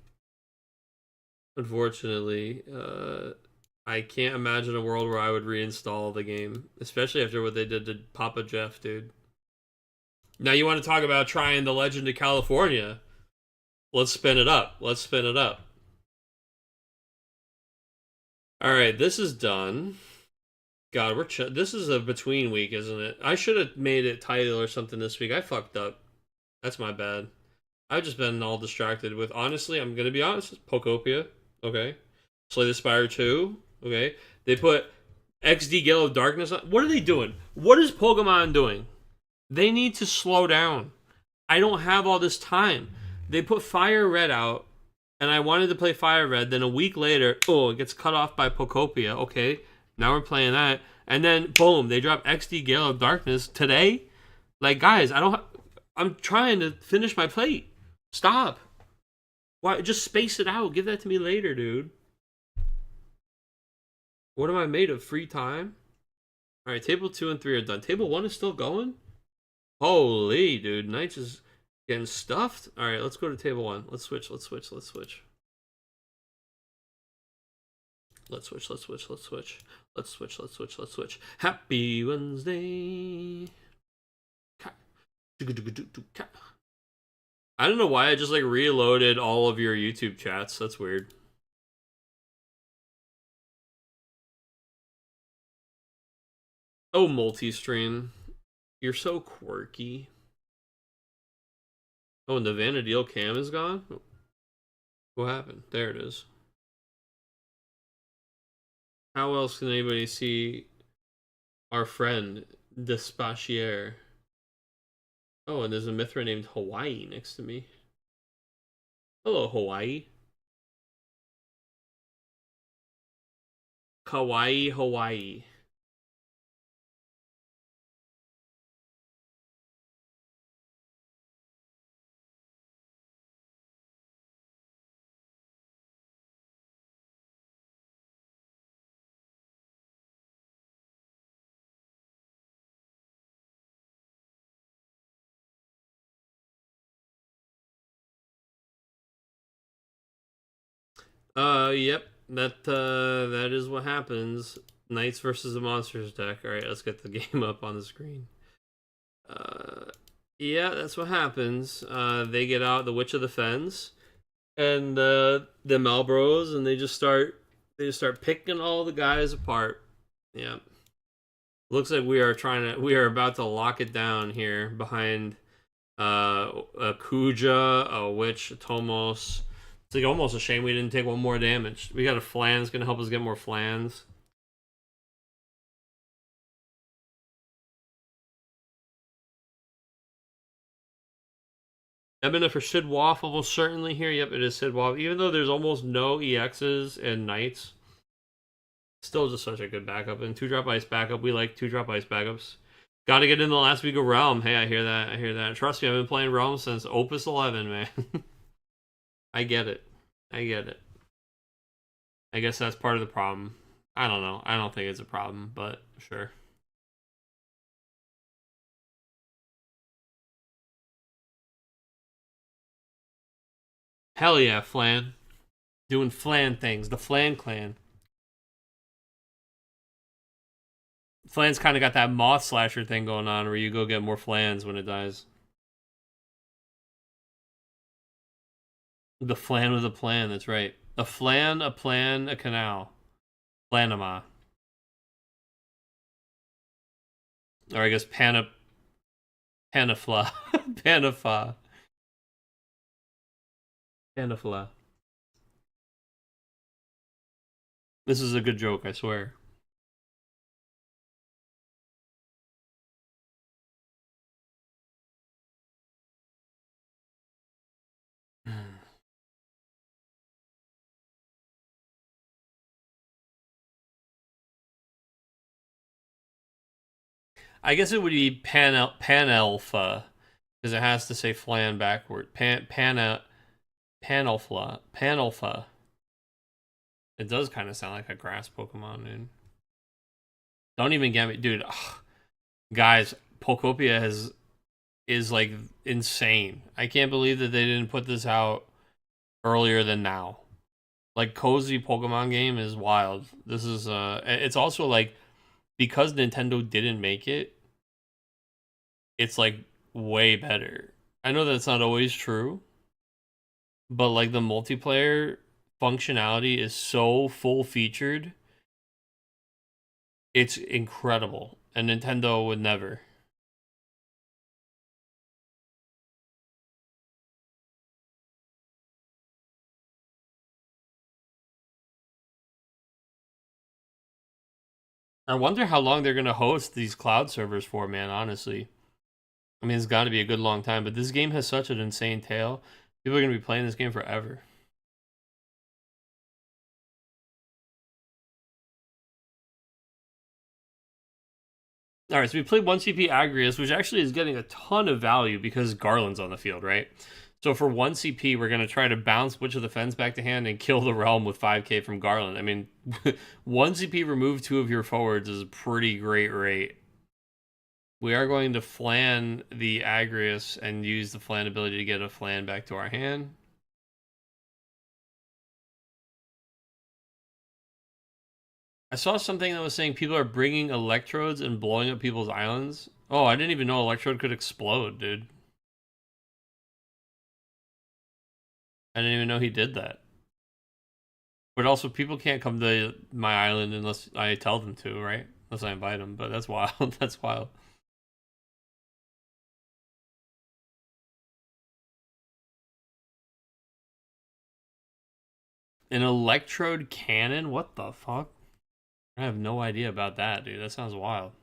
Unfortunately, I can't imagine a world where I would reinstall the game, especially after what they did to Papa Jeff, dude. Now you want to talk about trying the Legend of California? Let's spin it up. Let's spin it up. All right, this is done. God, this is a between week, isn't it? I should have made it title or something this week. I fucked up. That's my bad. I've just been all distracted with, honestly, I'm gonna be honest, Pokopia. Okay. Slay the Spire 2. Okay. They put XD Gale of Darkness on. What are they doing? What is Pokemon doing? They need to slow down. I don't have all this time. They put Fire Red out, and I wanted to play Fire Red. Then a week later, oh, it gets cut off by Pokopia. Okay, now we're playing that, and then boom, they drop XD Gale of Darkness today. Like, guys, I'm trying to finish my plate. Stop. Why? Just space it out. Give that to me later, dude. What am I made of? Free time? All right, table 2 and 3 are done. Table 1 is still going? Holy, dude. Knights is getting stuffed. All right, let's go to table 1. Let's switch. Let's switch. Let's switch. Let's switch. Let's switch. Let's switch. Let's switch. Let's switch. Let's switch. Happy Wednesday. I don't know why I just like reloaded all of your YouTube chats. That's weird. Oh, multi-stream. You're so quirky. Oh, and the Vanadil cam is gone? What happened? There it is. How else can anybody see our friend Despachier. Oh, and there's a Mithra named Hawaii next to me. Hello, Hawaii. Kawaii, Hawaii. Yep. That is what happens. Knights versus the monsters deck. All right, let's get the game up on the screen. Uh, yeah, that's what happens. They get out the Witch of the Fens and the Malbros, and they just start picking all the guys apart. Yeah, looks like we are about to lock it down here behind a Kuja, a Witch, a Tomos. It's like almost a shame we didn't take one more damage. We got a Flan that's gonna help us get more Flans. Ebony for Sid Waffle will certainly here. Yep, it is Sid Waffle. Even though there's almost no EXs and Knights, still just such a good backup. And 2-drop ice backup. We like 2-drop ice backups. Got to get in the last week of Realm. Hey, I hear that. I hear that. Trust me, I've been playing Realm since Opus 11, man. I get it. I get it. I guess that's part of the problem. I don't know. I don't think it's a problem, but sure. Hell yeah, Flan. Doing Flan things. The Flan clan. Flan's kind of got that moth slasher thing going on where you go get more Flans when it dies. The Flan with a plan, that's right. A flan, a plan, a canal. Flanema. Or I guess Panafla. Panafa. Panafla. This is a good joke, I swear. I guess it would be Panelfa, because it has to say flan backward. Panelfa. It does kind of sound like a grass Pokemon, dude. Don't even get me, dude. Ugh. Guys, Pokopia is like insane. I can't believe that they didn't put this out earlier than now. Like cozy Pokemon game is wild. This is it's also like because Nintendo didn't make it, it's like way better. I know that's not always true, but like the multiplayer functionality is so full featured. It's incredible. And Nintendo would never. I wonder how long they're gonna host these cloud servers for, man, honestly. I mean, it's got to be a good long time, but this game has such an insane tail. People are going to be playing this game forever. All right, so we played 1 CP Agrius, which actually is getting a ton of value because Garland's on the field, right? So for 1 CP, we're going to try to bounce Witch of the Fens back to hand and kill the Realm with 5k from Garland. I mean, 1 CP remove 2 of your forwards is a pretty great rate. We are going to flan the Agrius and use the flan ability to get a flan back to our hand. I saw something that was saying people are bringing electrodes and blowing up people's islands. Oh, I didn't even know electrode could explode, dude. I didn't even know he did that. But also, people can't come to my island unless I tell them to, right? Unless I invite them. But that's wild. That's wild. An electrode cannon? What the fuck? I have no idea about that, dude. That sounds wild.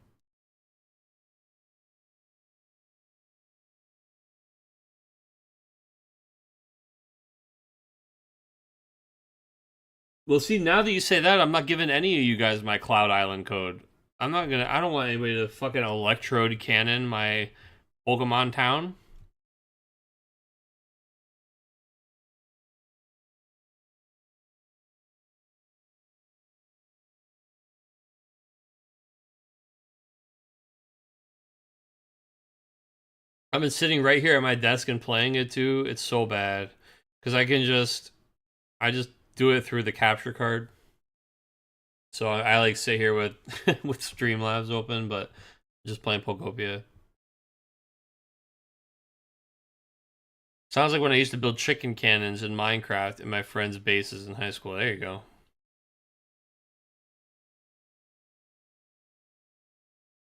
Well, see, now that you say that, I'm not giving any of you guys my Cloud Island code. I don't want anybody to fucking electrode cannon my Pokemon town. I've been sitting right here at my desk and playing it too. It's so bad. Because I just do it through the capture card. So I like sit here with with Streamlabs open, but just playing Pokopia. Sounds like when I used to build chicken cannons in Minecraft in my friends' bases in high school. There you go.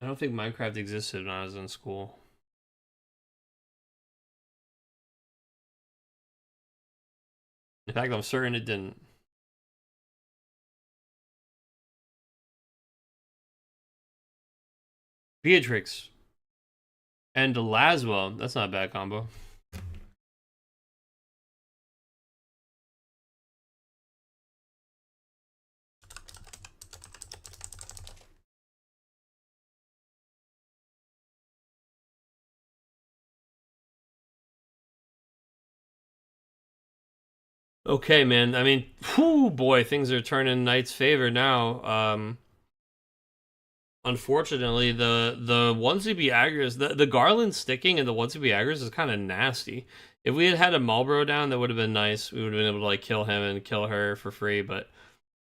I don't think Minecraft existed when I was in school. In fact, I'm certain it didn't. Beatrix and Laswell. That's not a bad combo. Okay, man. I mean, whew, boy, things are turning Knight's favor now. Unfortunately, the onesie be aggros, the Garland sticking and the onesie be aggros is kind of nasty. If we had had a Marlboro down, that would have been nice. We would have been able to like kill him and kill her for free, but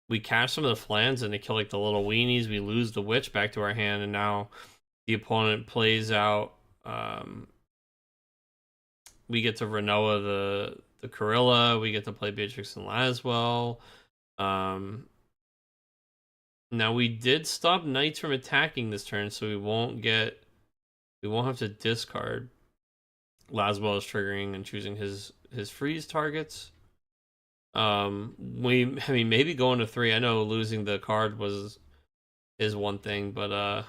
we catch some of the flans and they kill like the little weenies. We lose the witch back to our hand, and now the opponent plays out. We get to Renoa the Corilla. We get to play Beatrix and Laswell. Now we did stop knights from attacking this turn, so we won't have to discard. Laswell is triggering and choosing his freeze targets. I mean maybe going to 3. I know losing the card is one thing, but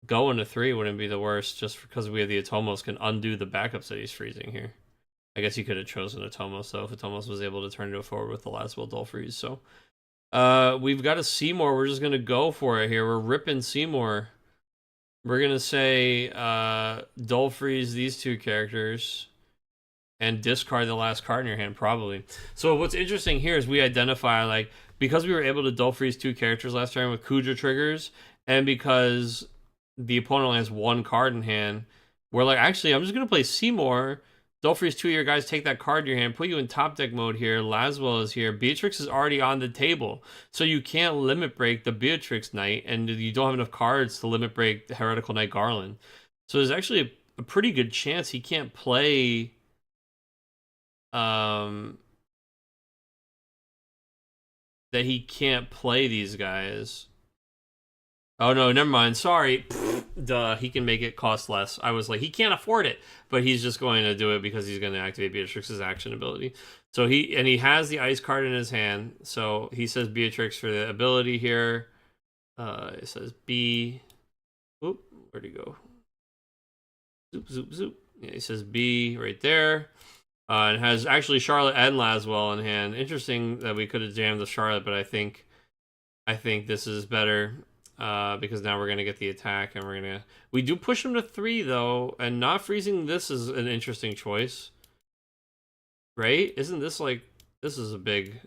going to 3 wouldn't be the worst, just because we have the Atomos can undo the backups that he's freezing here. I guess he could have chosen Atomos, though, if Atomos was able to turn it forward with the Laswell Dull Freeze. So we've got a Seymour. We're just gonna go for it here. We're ripping Seymour. We're gonna say Dull Freeze these two characters and discard the last card in your hand, probably. So what's interesting here is we identify, like, because we were able to Dull Freeze 2 characters last turn with Kuja triggers, and because the opponent only has 1 card in hand, we're like, actually, I'm just gonna play Seymour. Dull Freeze 2 of your guys, take that card in your hand, put you in top deck mode here. Laswell is here. Beatrix is already on the table. So you can't limit break the Beatrix Knight, and you don't have enough cards to limit break the Heretical Knight Garland. So there's actually a pretty good chance he can't play that he can't play these guys. Oh no, never mind. Sorry. Duh, he can make it cost less. I was like, he can't afford it, but he's just going to do it because he's going to activate Beatrix's action ability. So he has the ice card in his hand. So he says Beatrix for the ability here. It says B. Oop, where'd he go? Zoop, zoop, zoop. Yeah, he says B right there. And has actually Charlotte and Laswell in hand. Interesting that we could have jammed the Charlotte, but I think this is better. Because now we're gonna get the attack, and we do push him to 3 though, and not freezing this is an interesting choice, right? Isn't this like, this is a big,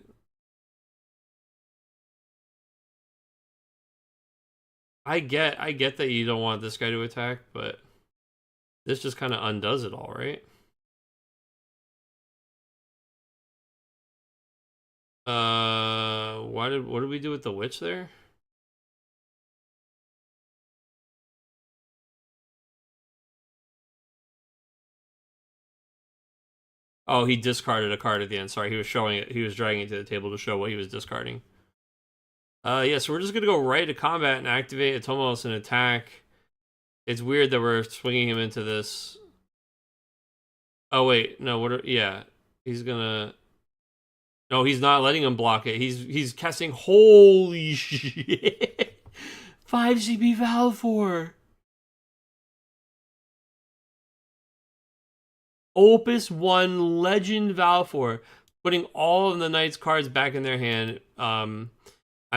I get that you don't want this guy to attack, but this just kind of undoes it all, right? What did we do with the witch there? Oh, he discarded a card at the end. Sorry, he was showing it. He was dragging it to the table to show what he was discarding. Yeah, so we're just gonna go right to combat and activate Atomos and attack. It's weird that we're swinging him into this. Oh wait, no. Yeah, he's gonna. No, he's not letting him block it. He's casting. Holy shit! 5 CP Valfor. Opus 1 Legend Valfor. putting all of the Knights cards back in their hand. I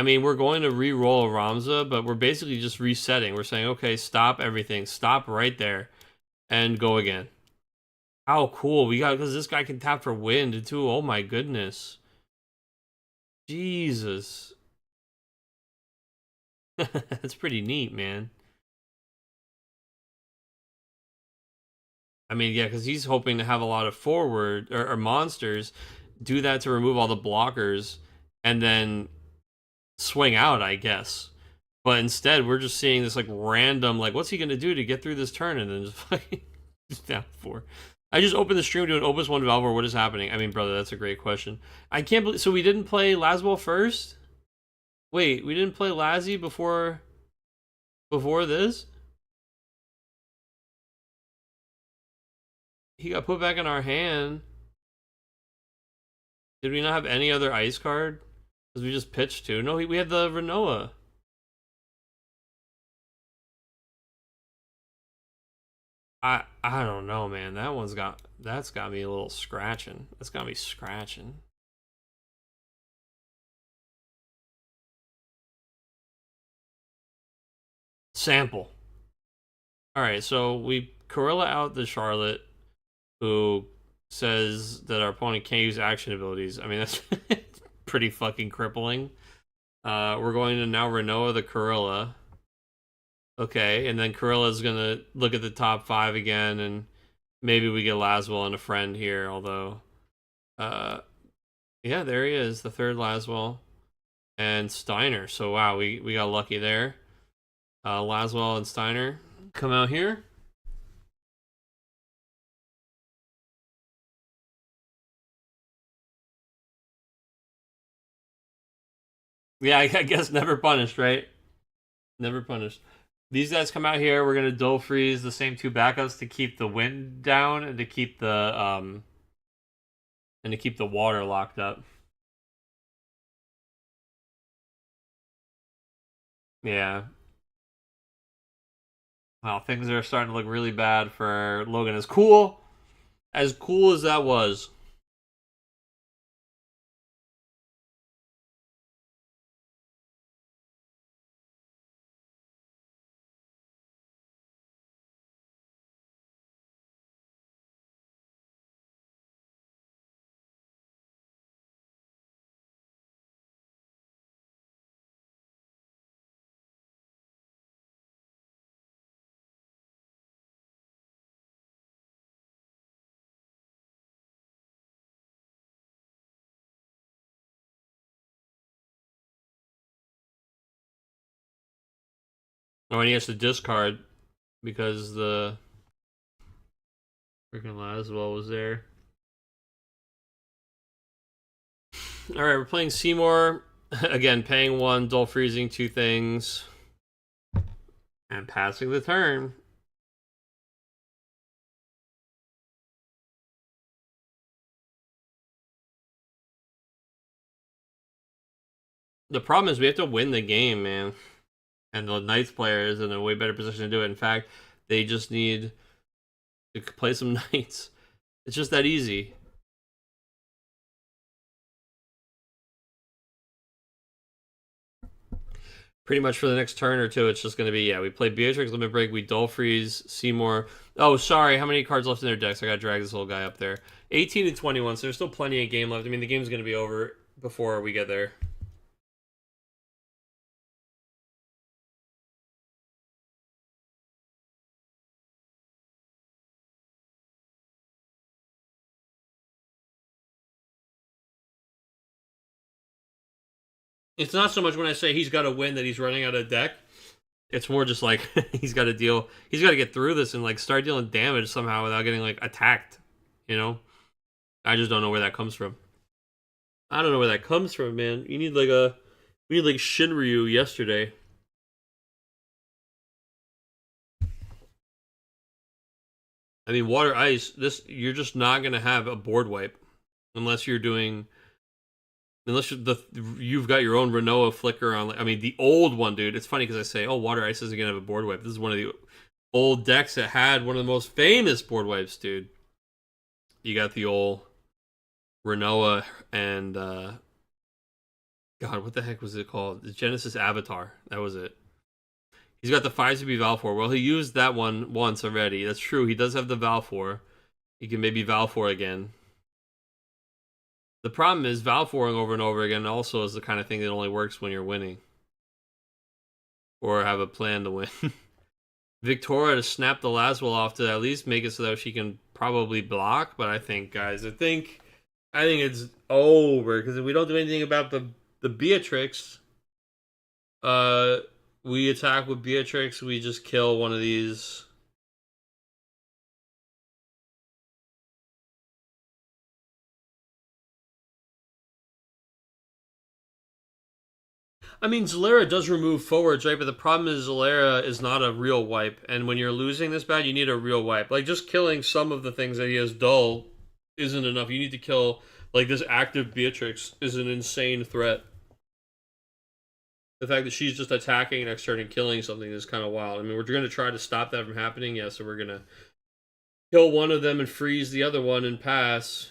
mean, we're going to re-roll a Ramza, but we're basically just resetting. We're saying, okay, stop everything. Stop right there and go again. How cool. We got, because this guy can tap for wind too. Oh my goodness. Jesus. That's pretty neat, man. I mean, yeah, because he's hoping to have a lot of forward or monsters, do that to remove all the blockers, and then swing out, I guess. But instead, we're just seeing this like random, like, what's he gonna do to get through this turn, and then just fucking down 4. I just opened the stream doing Opus 1 Valvor. What is happening? I mean, brother, that's a great question. I can't believe. So we didn't play Laswell first? Wait, we didn't play Lazzy before this? He got put back in our hand. Did we not have any other ice card? Because we just pitched to. No, we had the Renoa. I don't know, man. That's got me a little scratching. That's got me scratching. Sample. All right, so we Corilla out the Charlotte, who says that our opponent can't use action abilities. I mean, that's pretty fucking crippling. We're going to now Renoa the Corilla. Okay, and then Corilla's gonna look at the top 5 again, and maybe we get Laswell and a friend here, although yeah, there he is, the third Laswell. And Steiner. So wow, we got lucky there. Laswell and Steiner come out here. Yeah, I guess never punished, right? Never punished. These guys come out here. We're gonna dual freeze the same 2 backups to keep the wind down and to keep the water locked up. Yeah. Wow, things are starting to look really bad for Logan. As cool as that was. Oh, and he has to discard because the freaking Laswell was there. All right, we're playing Seymour again, paying 1, dual freezing 2 things, and passing the turn. The problem is we have to win the game, man. And the Knights player is in a way better position to do it. In fact, they just need to play some Knights. It's just that easy. Pretty much for the next turn or 2, it's just going to be, yeah, we play Beatrix, Limit Break, we dull freeze, Seymour. Oh, sorry, how many cards left in their decks? I got to drag this little guy up there. 18 and 21, so there's still plenty of game left. I mean, the game's going to be over before we get there. It's not so much when I say he's got to win that he's running out of deck. It's more just like he's got to get through this and like start dealing damage somehow without getting like attacked. You know, I just don't know where that comes from. I don't know where that comes from, man. We need like Shinryu yesterday. I mean, water ice. You're just not gonna have a board wipe unless you're doing. Unless you've got your own Renoa flicker on. I mean, the old one, dude. It's funny because I say, "Oh, water ice isn't gonna have a board wipe." This is one of the old decks that had one of the most famous board wipes, dude. You got the old Renoa, and God, what the heck was it called? The Genesis Avatar. That was it. He's got the 5CP Valfor. Well, he used that one once already. That's true. He does have the Valfor. He can maybe Valfor again. The problem is Valforing over and over again also is the kind of thing that only works when you're winning. Or have a plan to win. Victoria to snap the Laswell off to at least make it so that she can probably block, but I think, guys, I think it's over because if we don't do anything about the Beatrix, we attack with Beatrix, we just kill one of these. I mean, Zalera does remove forwards, right? But the problem is Zalera is not a real wipe, and when you're losing this bad, you need a real wipe. Like, just killing some of the things that he has dull isn't enough. You need to kill, like, this active Beatrix is an insane threat. The fact that she's just attacking next turn and killing something is kind of wild. I mean, we're going to try to stop that from happening, yeah, so we're going to kill one of them and freeze the other one and pass.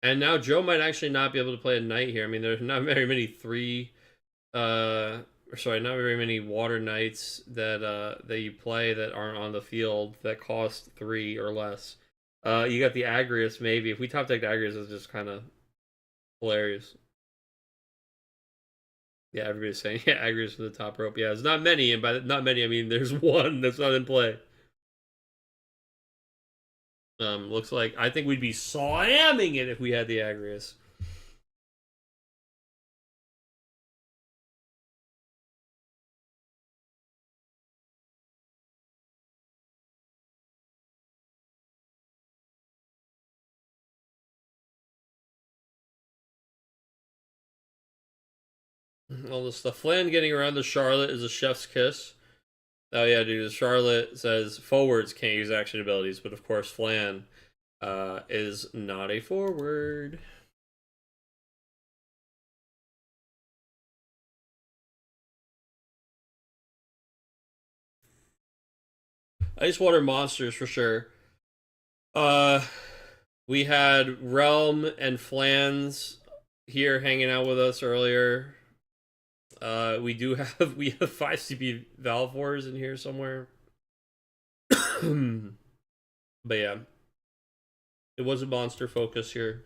And now Joe might actually not be able to play a knight here. I mean, there's not very many not very many water knights that you play that aren't on the field that cost 3 or less. You got the Agrius maybe. If we top deck the Agrius, it's just kind of hilarious. Yeah, everybody's saying yeah, Agrius for the top rope. Yeah, there's not many, and by not many I mean there's one that's not in play. Looks like I think we'd be slamming it if we had the Agrius. All this stuff. Flan getting around the Charlotte is a chef's kiss. Oh yeah, dude. Charlotte says forwards can't use action abilities, but of course Flan is not a forward. Ice water monsters for sure. We had Realm and Flans here hanging out with us earlier. We have 5CP Valvors in here somewhere. But yeah, it was a monster focus here.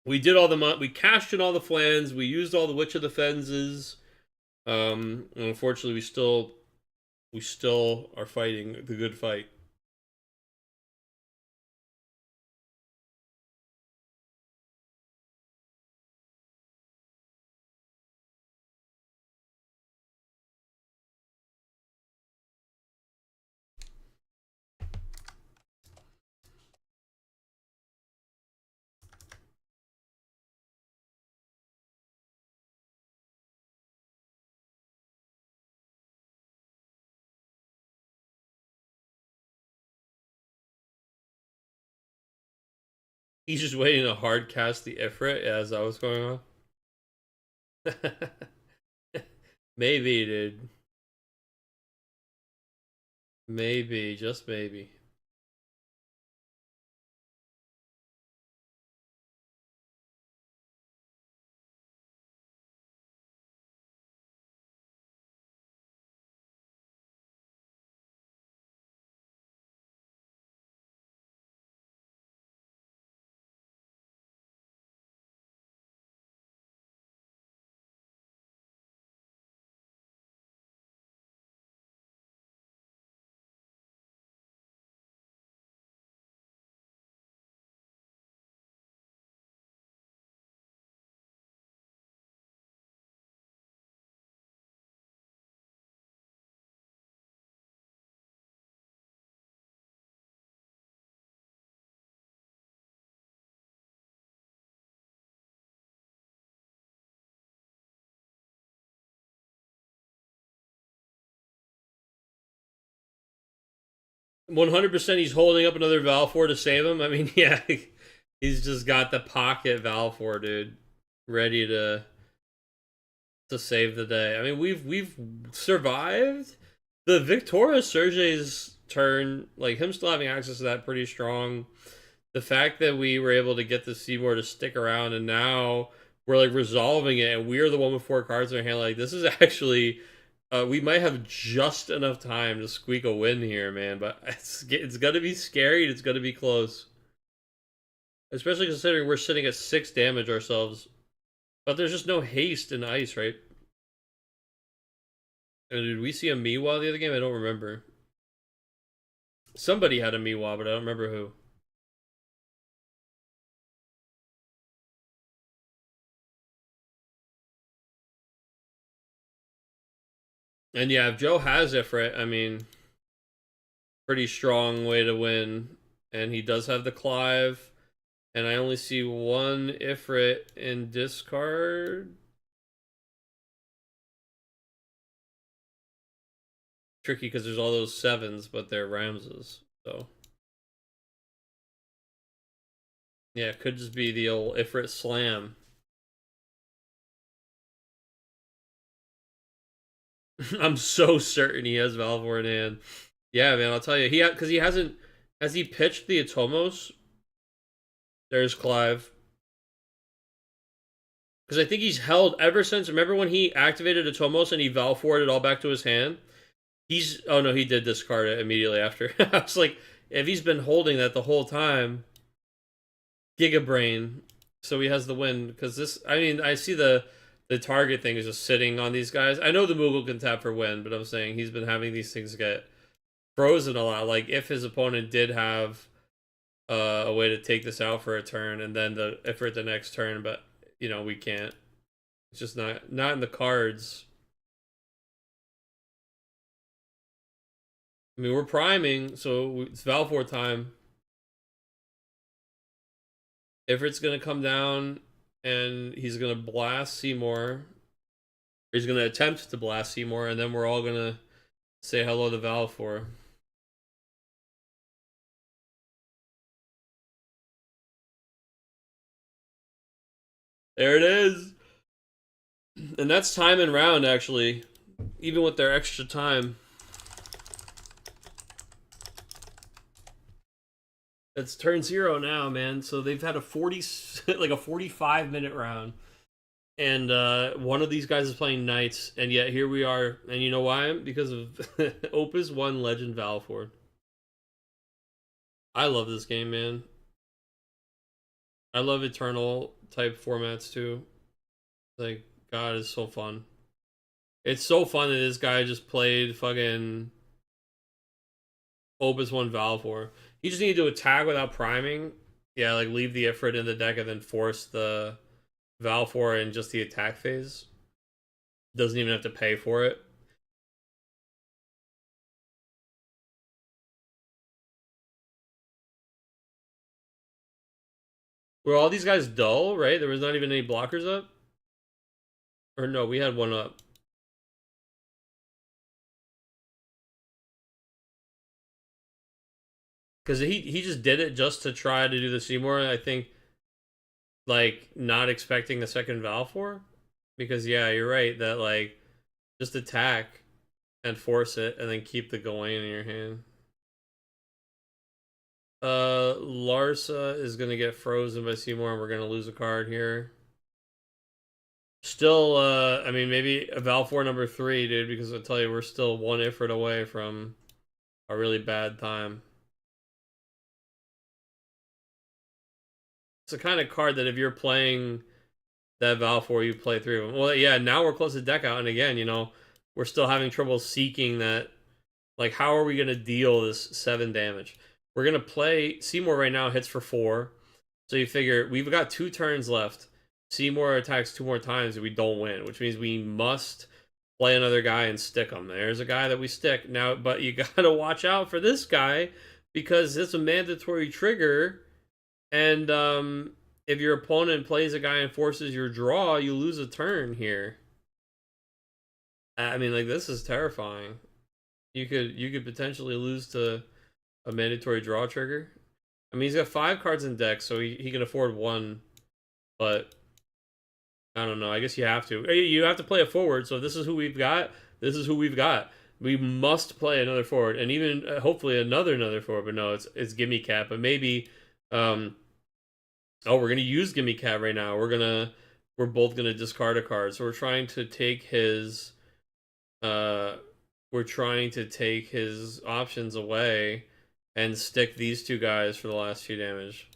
We did all the we cashed in all the Flans. We used all the Witch of the Fences. And unfortunately, we still are fighting the good fight. He's just waiting to hard cast the Ifrit as that was going on. Maybe, dude. Maybe, just maybe. %, he's holding up another Valfor to save him. I mean, yeah, he's just got the pocket Valfor, dude, ready to save the day. I mean, we've survived. The Victoria Serge's turn, like him still having access to that pretty strong. The fact that we were able to get the Seymour to stick around and now we're like resolving it and we're the one with 4 cards in our hand, like this is actually we might have just enough time to squeak a win here, man, but it's gonna be scary and it's gonna be close. Especially considering we're sitting at 6 damage ourselves. But there's just no haste in ice, right? And did we see a Miwa the other game? I don't remember. Somebody had a Miwa, but I don't remember who. And yeah, if Joe has Ifrit, I mean, pretty strong way to win. And he does have the Clive. And I only see one Ifrit in discard. Tricky because there's all those 7s, but they're Ramses. So yeah, it could just be the old Ifrit slam. I'm so certain he has Valvor in hand. Yeah, man, I'll tell you. Because he hasn't. Has he pitched the Atomos? There's Clive. Because I think he's held ever since. Remember when he activated Atomos and he Valvored it all back to his hand? Oh no, he did discard it immediately after. I was like, if he's been holding that the whole time, Giga Brain. So he has the win. Because this, I mean, I see the target thing is just sitting on these guys. I know the Moogle can tap for win, but I'm saying he's been having these things get frozen a lot. Like if his opponent did have a way to take this out for a turn and then the Ifrit the next turn, but you know we can't. It's just not in the cards. I mean we're priming, so it's Valfor time. Ifrit's gonna come down and he's gonna blast Seymour. He's gonna attempt to blast Seymour, and then we're all gonna say hello to Valfor. There it is. And that's time and round, actually. Even with their extra time. It's turn 0 now, man. So they've had a 45-minute round. And one of these guys is playing Knights, and yet here we are. And you know why? Because of Opus 1 Legend Valford. I love this game, man. I love Eternal type formats too. Like, God, it's so fun. It's so fun that this guy just played fucking Opus 1 Valfor. You just need to attack without priming. Yeah, like leave the Ifrit in the deck and then force the Valfor in just the attack phase. Doesn't even have to pay for it. Were all these guys dull, right? There was not even any blockers up? Or no, we had one up. Because he just did it just to try to do the Seymour, I think, like, not expecting a second Valfor. Because, yeah, you're right, that, like, just attack and force it, and then keep the Gawain in your hand. Larsa is going to get frozen by Seymour, and we're going to lose a card here. Still, I mean, maybe a Valfor number 3, dude, because I'll tell you, we're still one Ifrit away from a really bad time. It's the kind of card that if you're playing that Valfor, you play 3 of them. Well, yeah, now we're close to deck out, and again, you know, we're still having trouble seeking that. Like, how are we going to deal this 7 damage? We're going to play... Seymour right now hits for 4. So you figure, we've got 2 turns left. Seymour attacks 2 more times and we don't win, which means we must play another guy and stick him. There's a guy that we stick. Now, but you got to watch out for this guy because it's a mandatory trigger. And if your opponent plays a guy and forces your draw, you lose a turn here. I mean, like, this is terrifying. You could potentially lose to a mandatory draw trigger. I mean, he's got 5 cards in deck, so he can afford 1. But I don't know. I guess you have to. You have to play it forward. So if this is who we've got, this is who we've got. We must play another forward, and even hopefully another forward. But no, it's Gimme Cat. But maybe, um, oh, we're gonna use Gimme Cat right now. We're both gonna discard a card. So we're trying to take his uh, we're trying to take his options away and stick these two guys for the last few damage.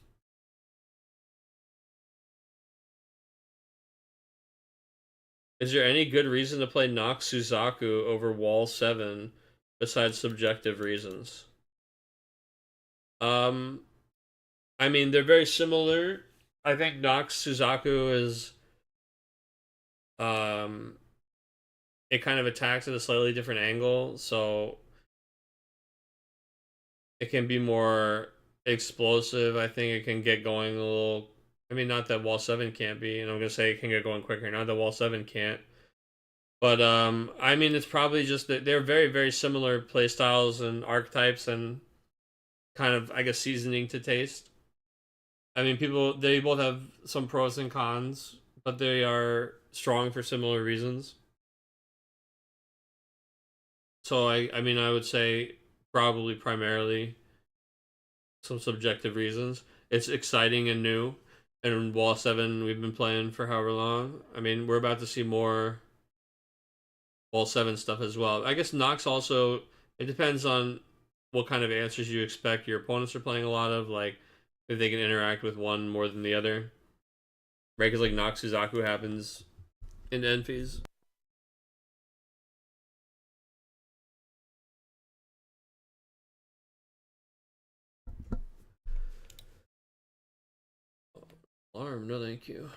Is there any good reason to play Nox Suzaku over Wall 7 besides subjective reasons? Um, I mean, they're very similar. I think Nox Suzaku is um it kind of attacks at a slightly different angle, so it can be more explosive. I think it can get going a little. I mean, not that Wall 7 can't be, and I'm gonna say it can get going quicker. Not that Wall 7 can't. But I mean, it's probably just that they're very similar play styles and archetypes and kind of, I guess, seasoning to taste. I mean, they both have some pros and cons, but they are strong for similar reasons. So I mean, I would say probably primarily some subjective reasons. It's exciting and new, and Wall 7 we've been playing for however long. I mean, we're about to see more Wall 7 stuff as well. I guess Nox also, it depends on what kind of answers you expect your opponents are playing a lot of, like if they can interact with one more than the other. Right, because like Nox Suzaku happens in end phase. Alarm, no thank you.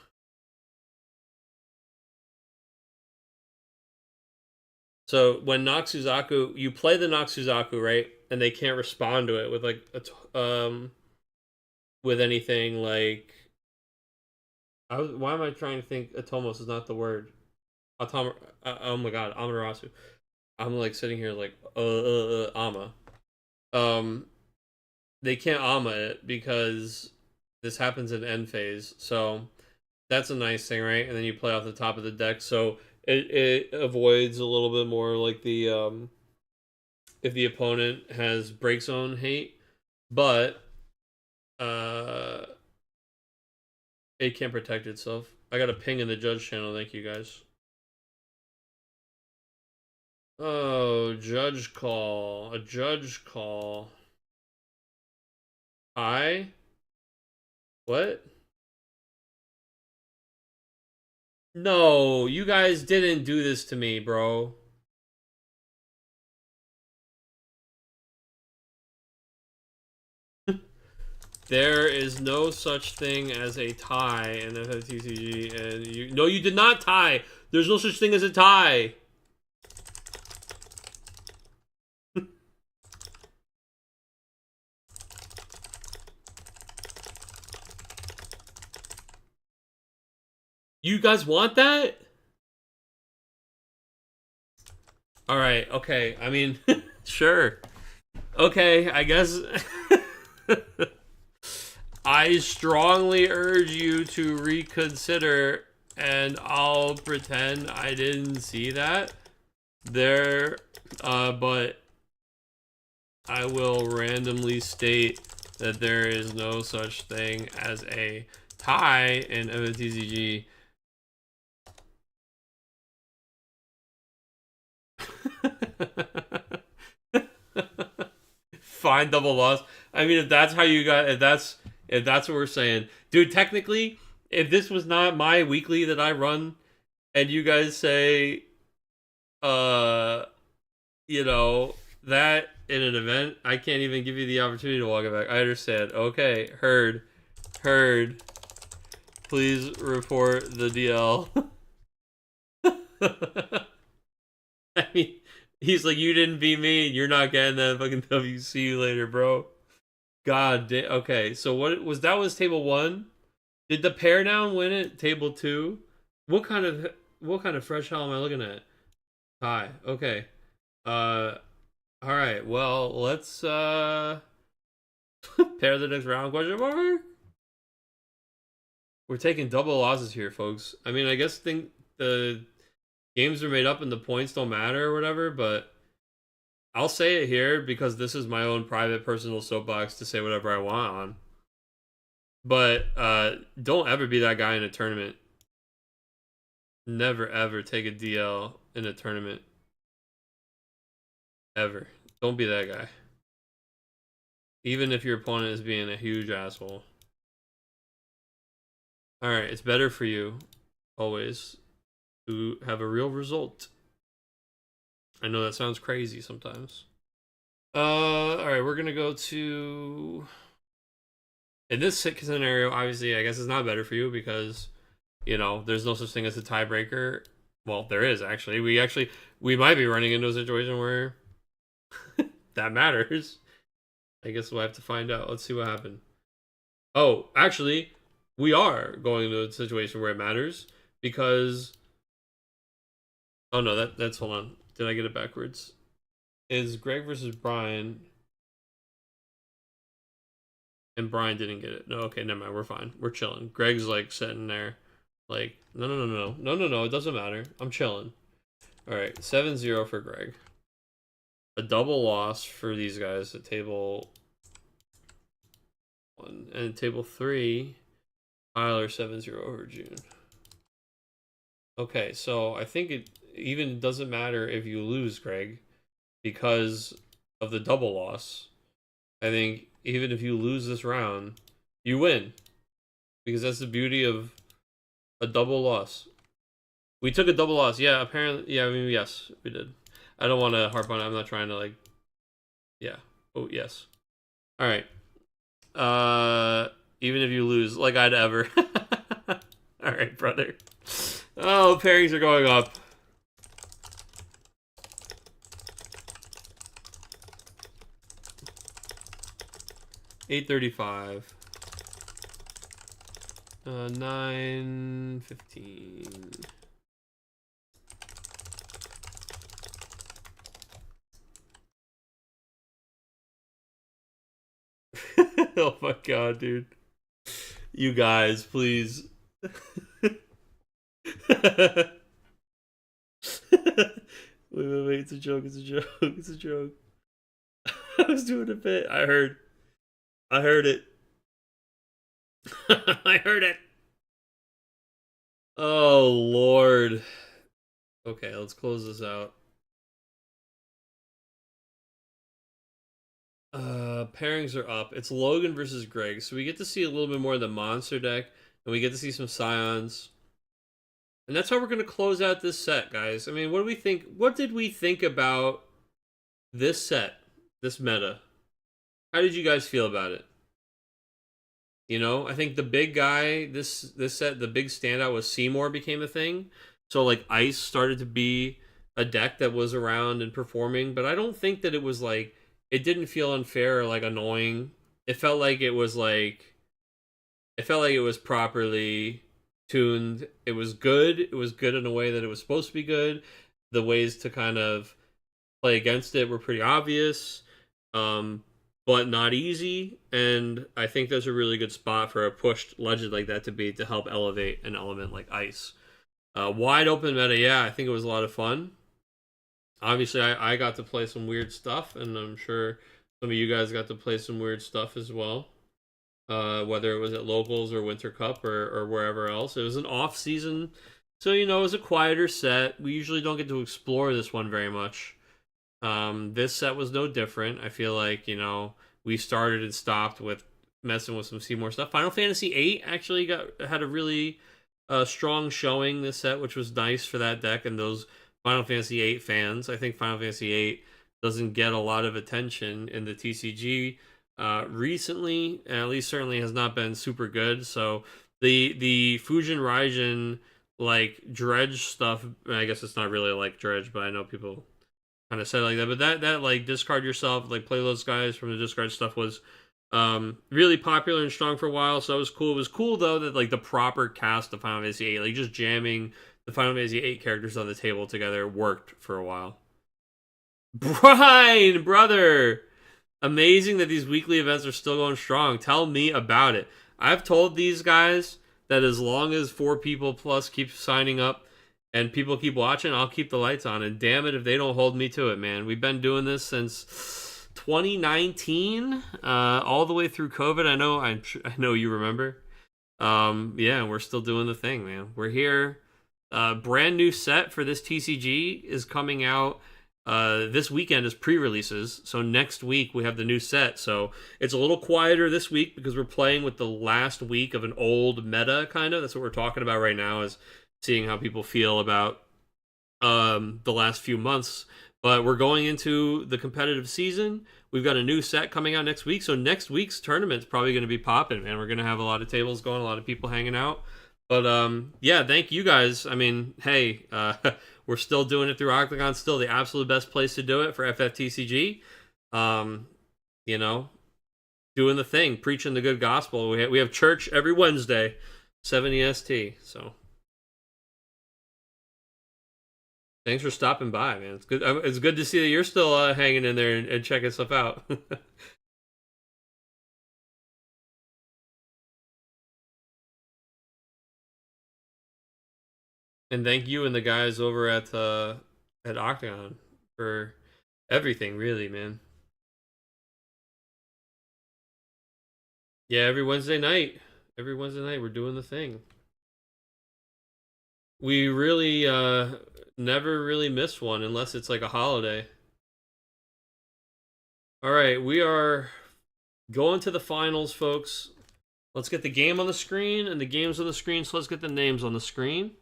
So when Nox Suzaku, you play the Nox Suzaku, right? And they can't respond to it with like with anything like why am I trying to think Atomos is not the word. Oh my god, Amaterasu. I'm like sitting here like Ama. Um they can't Ama it because this happens in end phase. So that's a nice thing, right? And then you play off the top of the deck, so it avoids a little bit more like the if the opponent has break zone hate, but uh it can't protect itself. I got a ping in the judge channel, thank you guys. Oh, judge call. A judge call. I? What? No, you guys didn't do this to me, bro. There is no such thing as a tie in TCG, and you. No, you did not tie. There's no such thing as a tie. You guys want that? All right. Okay. I mean, sure. Okay. I guess. I strongly urge you to reconsider, and I'll pretend I didn't see that there, but I will randomly state that there is no such thing as a tie in MTCG. Fine double loss. I mean, if that's how you got, if that's what we're saying, dude. Technically, if this was not my weekly that I run, and you guys say, uh, you know that in an event, I can't even give you the opportunity to walk it back. I understand. Okay, heard. Please report the DL. I mean, he's like, you didn't beat me. You're not getting that fucking W. See you later, bro. God damn. Okay, so what was that? Was table 1? Did the pair down win it? Table 2? What kind of fresh hell am I looking at? Hi. Okay. Uh. All right. Well, let's pair the next round. Question mark. We're taking double losses here, folks. I mean, I guess think the games are made up and the points don't matter or whatever, but I'll say it here because this is my own private personal soapbox to say whatever I want on. But don't ever be that guy in a tournament. Never ever take a DL in a tournament. Ever. Don't be that guy. Even if your opponent is being a huge asshole. Alright, it's better for you, always, to have a real result. I know that sounds crazy sometimes. Alright, we're gonna go to... In this scenario, obviously, I guess it's not better for you because, you know, there's no such thing as a tiebreaker. Well, there is, actually. We might be running into a situation where that matters. I guess we'll have to find out. Let's see what happened. Oh, actually, we are going into a situation where it matters because... Oh, no, that's... Hold on. Did I get it backwards? Is Greg versus Brian... And Brian didn't get it. No, okay, never mind. We're fine. We're chilling. Greg's like sitting there, like, no. It doesn't matter. I'm chilling. All right, 7-0 for Greg. A double loss for these guys at table 1 and table 3. Tyler 7-0 over June. Okay, so I think it even doesn't matter if you lose, Greg, because of the double loss. I think even if you lose this round, you win. Because that's the beauty of a double loss. We took a double loss. Yeah, apparently. Yeah, I mean, yes, we did. I don't want to harp on it. I'm not trying to, like... Yeah. Oh, yes. Alright. Even if you lose, like I'd ever. Alright, brother. Oh, pairings are going up. $8.35. 9.15. Oh my god, dude. You guys, please. Wait, it's a joke, it's a joke, it's a joke. I was doing a bit. I heard it. I heard it. Oh, Lord. Okay, let's close this out. Pairings are up. It's Logan versus Greg, so we get to see a little bit more of the monster deck, and we get to see some Scions. And that's how we're going to close out this set, guys. I mean, what do we think? What did we think about this set, this meta? How did you guys feel about it? You know, I think the big guy, this set, the big standout was Seymour became a thing. So, like, Ice started to be a deck that was around and performing, but I don't think that it was, like, it didn't feel unfair or, like, annoying. It felt like it was, like, it felt like it was properly tuned. It was good. It was good in a way that it was supposed to be good. The ways to kind of play against it were pretty obvious. But not easy, and I think there's a really good spot for a pushed legend like that to help elevate an element like Ice. Wide open meta, yeah, I think it was a lot of fun. Obviously, I got to play some weird stuff, and I'm sure some of you guys got to play some weird stuff as well. Whether it was at Locals or Winter Cup or wherever else. It was an off-season, so, you know, it was a quieter set. We usually don't get to explore this one very much. This set was no different. I feel like, you know, we started and stopped with messing with some Seymour stuff. Final Fantasy VIII actually had a really strong showing this set, which was nice for that deck and those Final Fantasy VIII fans. I think Final Fantasy VIII doesn't get a lot of attention in the TCG recently, and at least certainly has not been super good. So the Fujin Raijin, like, dredge stuff, I guess it's not really like dredge, but I know people kind of said like that, but that like discard yourself, like play those guys from the discard stuff was really popular and strong for a while, so that was cool. It was cool though that, like, the proper cast of Final Fantasy VIII, like just jamming the Final Fantasy VIII characters on the table together worked for a while. Brian, brother, amazing that these weekly events are still going strong. Tell me about it. I've told these guys that as long as 4 people plus keep signing up, and people keep watching, I'll keep the lights on. And damn it if they don't hold me to it, man. We've been doing this since 2019, all the way through COVID. I know you remember. Yeah, we're still doing the thing, man. We're here. Brand new set for this TCG is coming out. This weekend is pre-releases, so next week we have the new set. So it's a little quieter this week because we're playing with the last week of an old meta, kind of. That's what we're talking about right now, is seeing how people feel about the last few months. But we're going into the competitive season. We've got a new set coming out next week, so next week's tournament's probably going to be popping, man. We're going to have a lot of tables going, a lot of people hanging out. But yeah, thank you guys. I mean, hey, we're still doing it through Octagon. Still the absolute best place to do it for FFTCG. You know, doing the thing, preaching the good gospel. We have church every Wednesday, 7 EST. So thanks for stopping by, man. It's good. It's good to see that you're still hanging in there and checking stuff out. And thank you and the guys over at Octagon for everything, really, man. Yeah, every Wednesday night. Every Wednesday night we're doing the thing. We really never really miss one unless it's like a holiday. All right, we are going to the finals, folks. Let's get the game on the screen and the games on the screen, so let's get the names on the screen.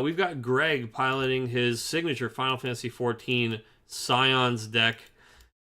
We've got Greg piloting his signature Final Fantasy XIV Scions deck,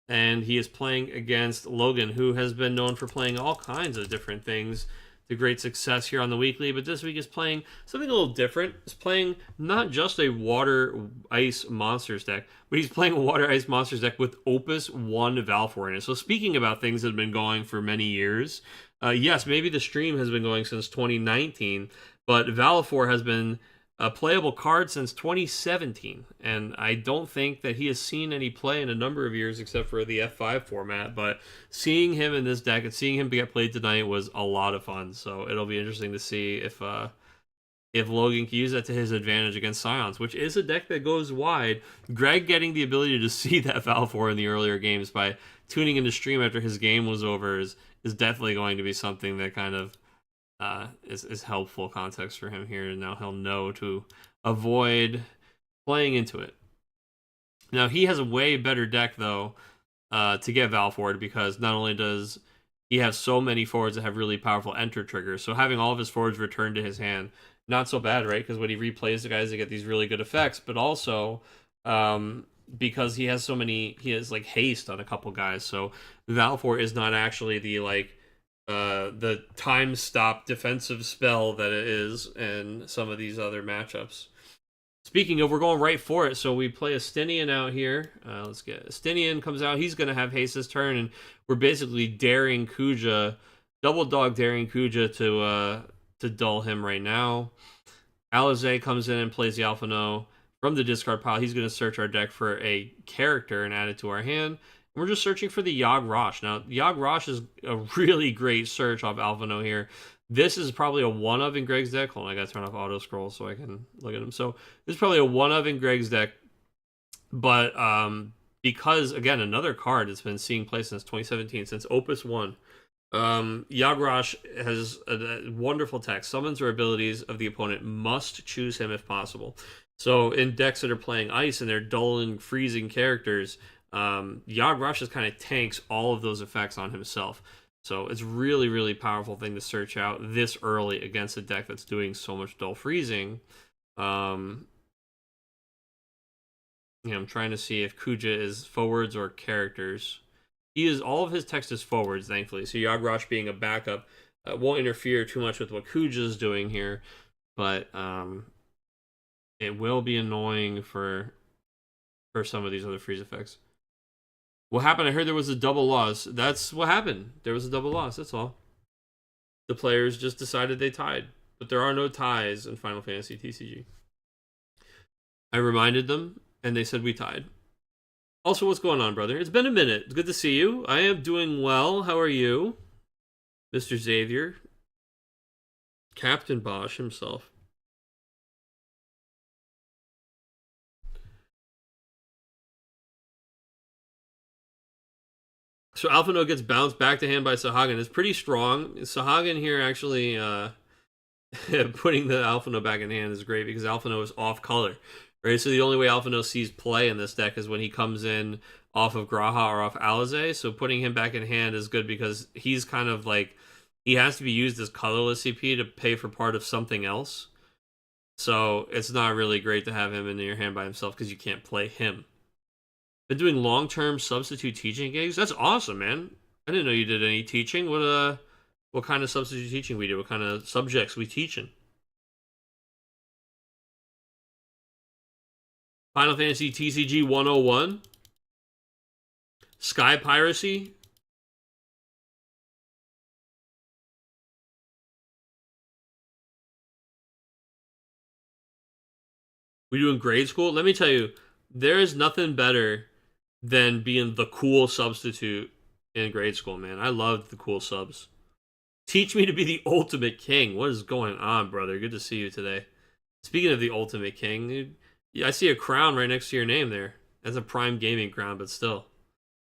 and he is playing against Logan, who has been known for playing all kinds of different things to great success here on the weekly. But this week is playing something a little different. He's playing not just a Water Ice Monsters deck, but he's playing a Water Ice Monsters deck with Opus 1 Valfor in it. So speaking about things that have been going for many years, yes, maybe the stream has been going since 2019, but Valfor has been a playable card since 2017, and I don't think that he has seen any play in a number of years except for the F5 format. But seeing him in this deck and seeing him get played tonight was a lot of fun. So it'll be interesting to see if Logan can use that to his advantage against Scions, which is a deck that goes wide. Greg getting the ability to see that Valfor in the earlier games by tuning into stream after his game was over is definitely going to be something that kind of is helpful context for him here, and now he'll know to avoid playing into it. Now he has a way better deck though to get Val forward, because not only does he have so many forwards that have really powerful enter triggers, so having all of his forwards returned to his hand, not so bad, right? Because when he replays the guys, they get these really good effects, but also because he has so many, he has like haste on a couple guys, so Valfor is not actually the time stop defensive spell that it is in some of these other matchups. Speaking of, we're going right for it. So we play Astinian out here. Let's get Astinian comes out. He's going to have haste this turn, and we're basically daring Kuja, double dog daring Kuja to dull him right now. Alize comes in and plays the Alphano from the discard pile. He's going to search our deck for a character and add it to our hand. We're just searching for the Yogg Rosh. Now, Yogg Rosh is a really great search off Alphano here. This is probably a one-of in Greg's deck. Hold on, I gotta turn off auto-scroll so I can look at him. So this is probably a one-of in Greg's deck. But because, again, another card that's been seeing play since 2017, since Opus 1, Yogg Rosh has a wonderful text. Summons or abilities of the opponent must choose him if possible. So in decks that are playing Ice and they're dulling, freezing characters, Yogg Rosh just kind of tanks all of those effects on himself. So it's really, really powerful thing to search out this early against a deck that's doing so much dull freezing. I'm trying to see if Kuja is forwards or characters. He is, all of his text is forwards, thankfully. So Yogg Rosh being a backup won't interfere too much with what Kuja is doing here, but it will be annoying for some of these other freeze effects. What happened? I heard there was a double loss. That's what happened. There was a double loss. That's all. The players just decided they tied. But there are no ties in Final Fantasy TCG. I reminded them, and they said we tied. Also, what's going on, brother? It's been a minute. It's good to see you. I am doing well. How are you? Mr. Xavier. Captain Bosch himself. So Alphino gets bounced back to hand by Sahagin. It's pretty strong. Sahagin here actually putting the Alphino back in hand is great because Alphino is off color. Right? So the only way Alphino sees play in this deck is when he comes in off of Graha or off Alize. So putting him back in hand is good because he's kind of like he has to be used as colorless CP to pay for part of something else. So it's not really great to have him in your hand by himself because you can't play him. Been doing long-term substitute teaching gigs. That's awesome, man. I didn't know you did any teaching. What kind of substitute teaching we do? What kind of subjects we teaching? Final Fantasy TCG 101, Sky Piracy. We do in grade school. Let me tell you, there is nothing better than being the cool substitute in grade school, man. I loved the cool subs. Teach me to be the ultimate king. What is going on, brother? Good to see you today. Speaking of the ultimate king, dude, yeah, I see a crown right next to your name there. That's a Prime Gaming crown, but still.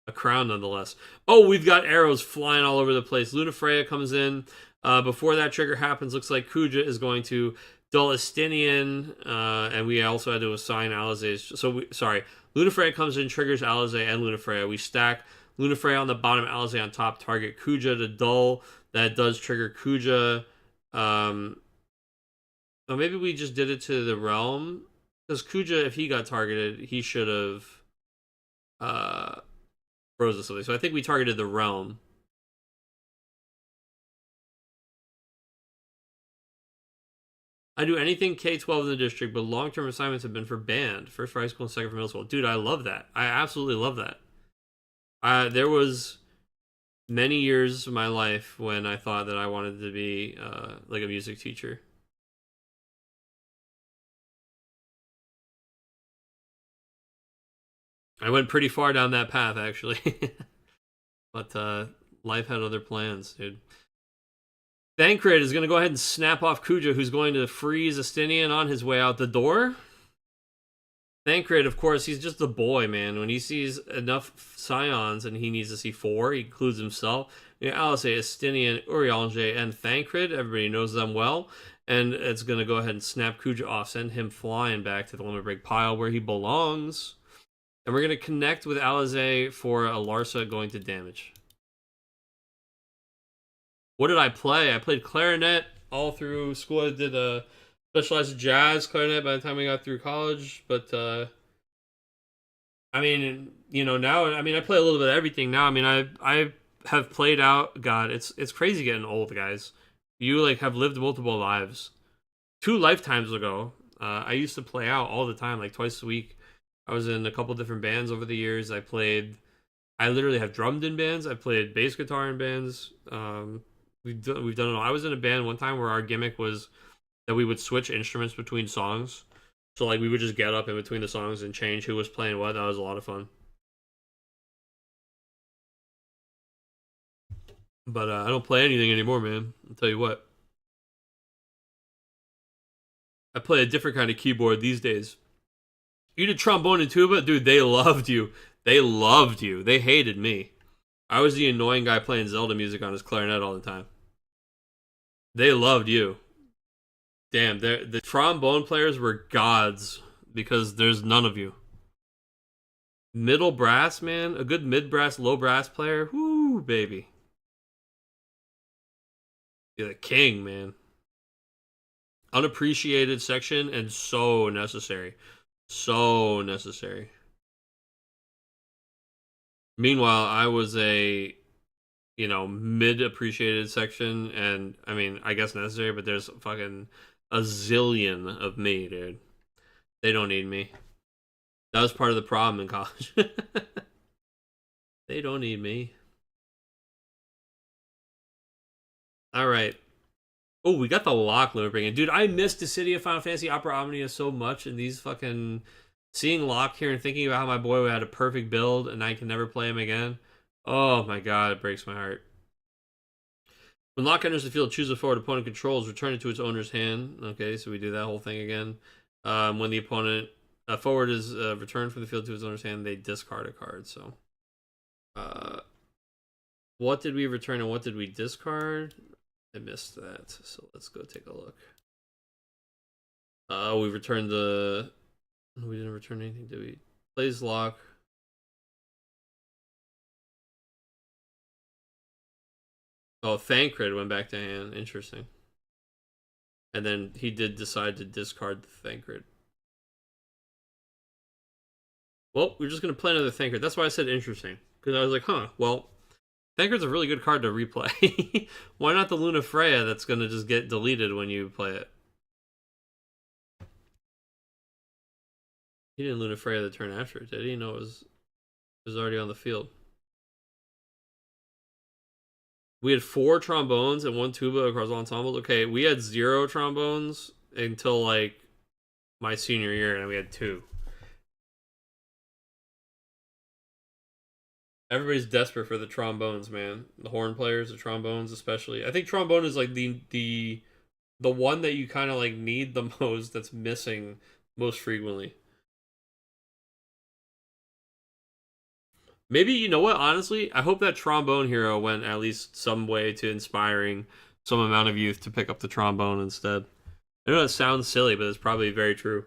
A crown nonetheless. Oh, we've got arrows flying all over the place. Lunafreya comes in. Before that trigger happens, looks like Kuja is going to dull Estinian, and we also had to assign Alize's. Sorry. Lunafreya comes in, triggers Alize and Lunafreya. We stack Lunafreya on the bottom, Alize on top, target Kuja to dull. That does trigger Kuja. Oh, maybe we just did it to the realm. Because Kuja, if he got targeted, he should have froze or something. So I think we targeted the realm. I do anything K-12 in the district, but long-term assignments have been for band. First for high school and second for middle school. Dude, I love that. I absolutely love that. There was many years of my life when I thought that I wanted to be like a music teacher. I went pretty far down that path, actually. But life had other plans, dude. Thancred is going to go ahead and snap off Kuja, who's going to freeze Estinian on his way out the door. Thancred, of course, he's just a boy, man. When he sees enough scions and he needs to see four, he includes himself. Alice, Estinian, Urianger, and Thancred. Everybody knows them well. And it's going to go ahead and snap Kuja off, send him flying back to the limit break pile where he belongs. And we're going to connect with Alize for a Larsa going to damage. What did I play? I played clarinet all through school. I did a specialized jazz clarinet by the time we got through college. But, I mean, now, I mean, I play a little bit of everything now. I mean, I have played out. God, it's crazy getting old, guys. You, like, have lived multiple lives. 2 lifetimes ago, I used to play out all the time, like twice a week. I was in a couple different bands over the years. I literally have drummed in bands. I played bass guitar in bands. We've done it all. I was in a band one time where our gimmick was that we would switch instruments between songs. So like we would just get up in between the songs and change who was playing what. That was a lot of fun. But I don't play anything anymore, man. I'll tell you what. I play a different kind of keyboard these days. You did trombone and tuba? Dude, they loved you. They loved you. They hated me. I was the annoying guy playing Zelda music on his clarinet all the time. They loved you. Damn, the trombone players were gods because there's none of you. Middle brass, man, a good mid brass, low brass player. Whoo, baby. You're the king, man. Unappreciated section and so necessary. So necessary. Meanwhile, I was a mid appreciated section, and I mean, I guess necessary, but there's fucking a zillion of me, dude. They don't need me. That was part of the problem in college. They don't need me. All right. Oh, we got the lock limit bringing. Dude, I missed the City of Final Fantasy Opera Omnia so much, and these fucking seeing Locke here and thinking about how my boy had a perfect build and I can never play him again. Oh my god, it breaks my heart. When Locke enters the field, choose a forward opponent controls, return it to its owner's hand. Okay, so we do that whole thing again. When the opponent forward is returned from the field to its owner's hand, they discard a card. So, What did we return and what did we discard? I missed that, so let's go take a look. We returned the... We didn't return anything, did we? Plays lock. Oh, Thancred went back to hand. Interesting. And then he did decide to discard the Thancred. Well, we're just going to play another Thancred. That's why I said interesting. Because I was like, huh, well, Thancred's a really good card to replay. Why not the Luna Freya that's going to just get deleted when you play it? He didn't Luna Freya the turn after it, did he? No, it was already on the field. We had 4 trombones and 1 tuba across all ensembles. Okay, we had 0 trombones until like my senior year, and we had 2. Everybody's desperate for the trombones, man. The horn players, the trombones, especially. I think trombone is like the one that you kind of like need the most. That's missing most frequently. Maybe, you know what, honestly, I hope that trombone hero went at least some way to inspiring some amount of youth to pick up the trombone instead. I know that sounds silly, but it's probably very true.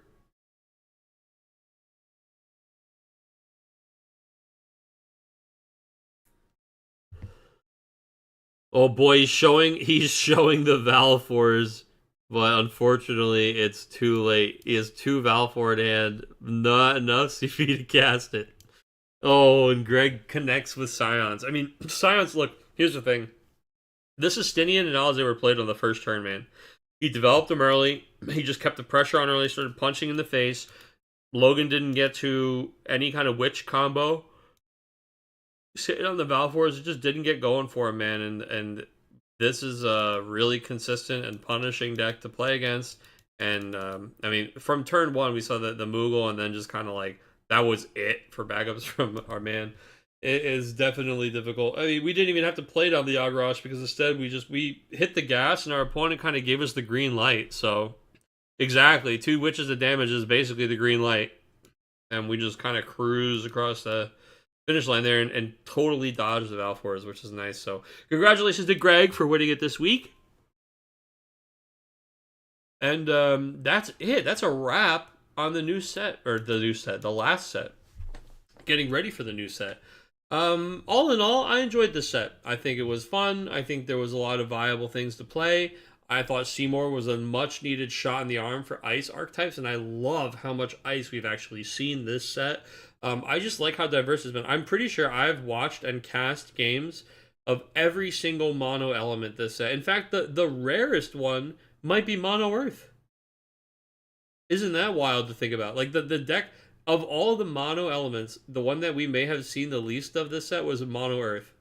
Oh boy, he's showing the Valfours, but unfortunately it's too late. He has 2 Valfor and not enough CP to cast it. Oh, and Greg connects with Scions. I mean, Scions, look, here's the thing. This Estinian and Alize were played on the first turn, man. He developed them early. He just kept the pressure on early, started punching in the face. Logan didn't get to any kind of witch combo. Sitting on the Valfours, it just didn't get going for him, man. And this is a really consistent and punishing deck to play against. And, I mean, from turn 1, we saw the Moogle, and then just kind of like, that was it for backups from our man. It is definitely difficult. I mean, we didn't even have to play down the Agrash because instead we hit the gas and our opponent kind of gave us the green light. So, exactly, 2 witches of damage is basically the green light. And we just kind of cruise across the finish line there and totally dodge the Valfours, which is nice. So, congratulations to Greg for winning it this week. And that's it. That's a wrap on the new set, or the last set. Getting ready for the new set. All in all, I enjoyed this set. I think it was fun. I think there was a lot of viable things to play. I thought Seymour was a much needed shot in the arm for ice archetypes, and I love how much ice we've actually seen this set. I just like how diverse it's been. I'm pretty sure I've watched and cast games of every single mono element this set. In fact, the rarest one might be mono earth. Isn't that wild to think about? Like the deck of all the mono elements, the one that we may have seen the least of this set was mono earth.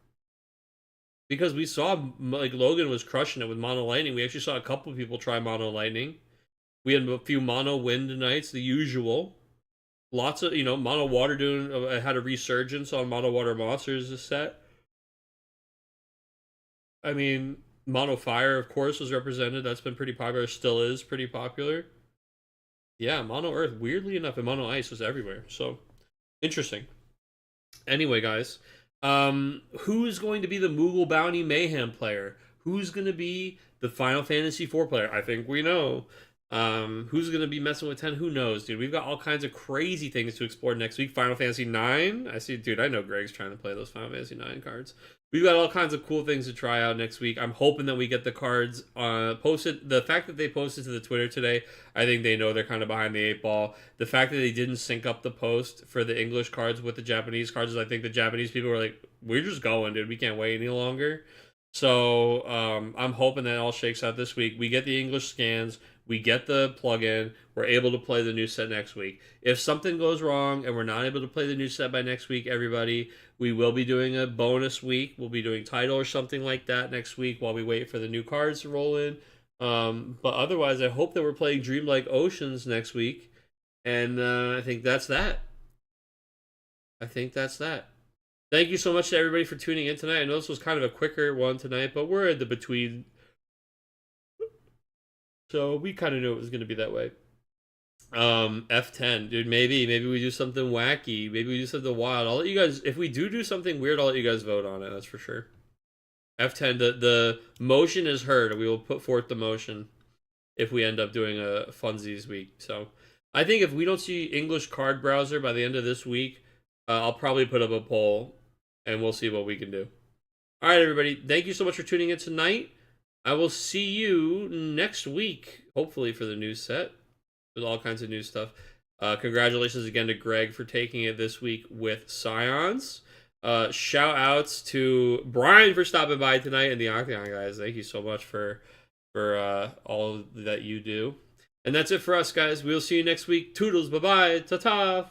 Because we saw like Logan was crushing it with mono lightning. We actually saw a couple of people try mono lightning. We had a few mono wind nights, the usual. Lots of, mono water had a resurgence on mono water monsters this set. I mean, mono fire, of course, was represented. That's been pretty popular. Still is pretty popular. Yeah, mono earth, weirdly enough, and mono ice was everywhere. So, interesting. Anyway, guys, who's going to be the Moogle Bounty Mayhem player? Who's going to be the Final Fantasy IV player? I think we know. Who's going to be messing with 10? Who knows, dude? We've got all kinds of crazy things to explore next week. Final Fantasy 9. I see, dude, I know Greg's trying to play those Final Fantasy 9 cards. We've got all kinds of cool things to try out next week. I'm hoping that we get the cards posted. The fact that they posted to the Twitter today, I think they know they're kind of behind the 8 ball. The fact that they didn't sync up the post for the English cards with the Japanese cards is, I think the Japanese people were like, we're just going, dude. We can't wait any longer. So I'm hoping that all shakes out this week. We get the English scans. We get the plugin. We're able to play the new set next week. If something goes wrong and we're not able to play the new set by next week, everybody, we will be doing a bonus week. We'll be doing title or something like that next week while we wait for the new cards to roll in. But otherwise, I hope that we're playing Dreamlike Oceans next week. And I think that's that. Thank you so much to everybody for tuning in tonight. I know this was kind of a quicker one tonight, but we're in the between. So we kind of knew it was going to be that way. F10, dude. Maybe we do something wacky. Maybe we do something wild. I'll let you guys. If we do something weird, I'll let you guys vote on it. That's for sure. F10. The motion is heard. We will put forth the motion if we end up doing a funsies week. So I think if we don't see English card browser by the end of this week, I'll probably put up a poll and we'll see what we can do. All right, everybody. Thank you so much for tuning in tonight. I will see you next week, hopefully for the new set with all kinds of new stuff. Congratulations again to Greg for taking it this week with Scions. Shout outs to Brian for stopping by tonight and the Octagon guys. Thank you so much for all that you do. And that's it for us, guys. We'll see you next week. Toodles. Bye-bye. Ta-ta.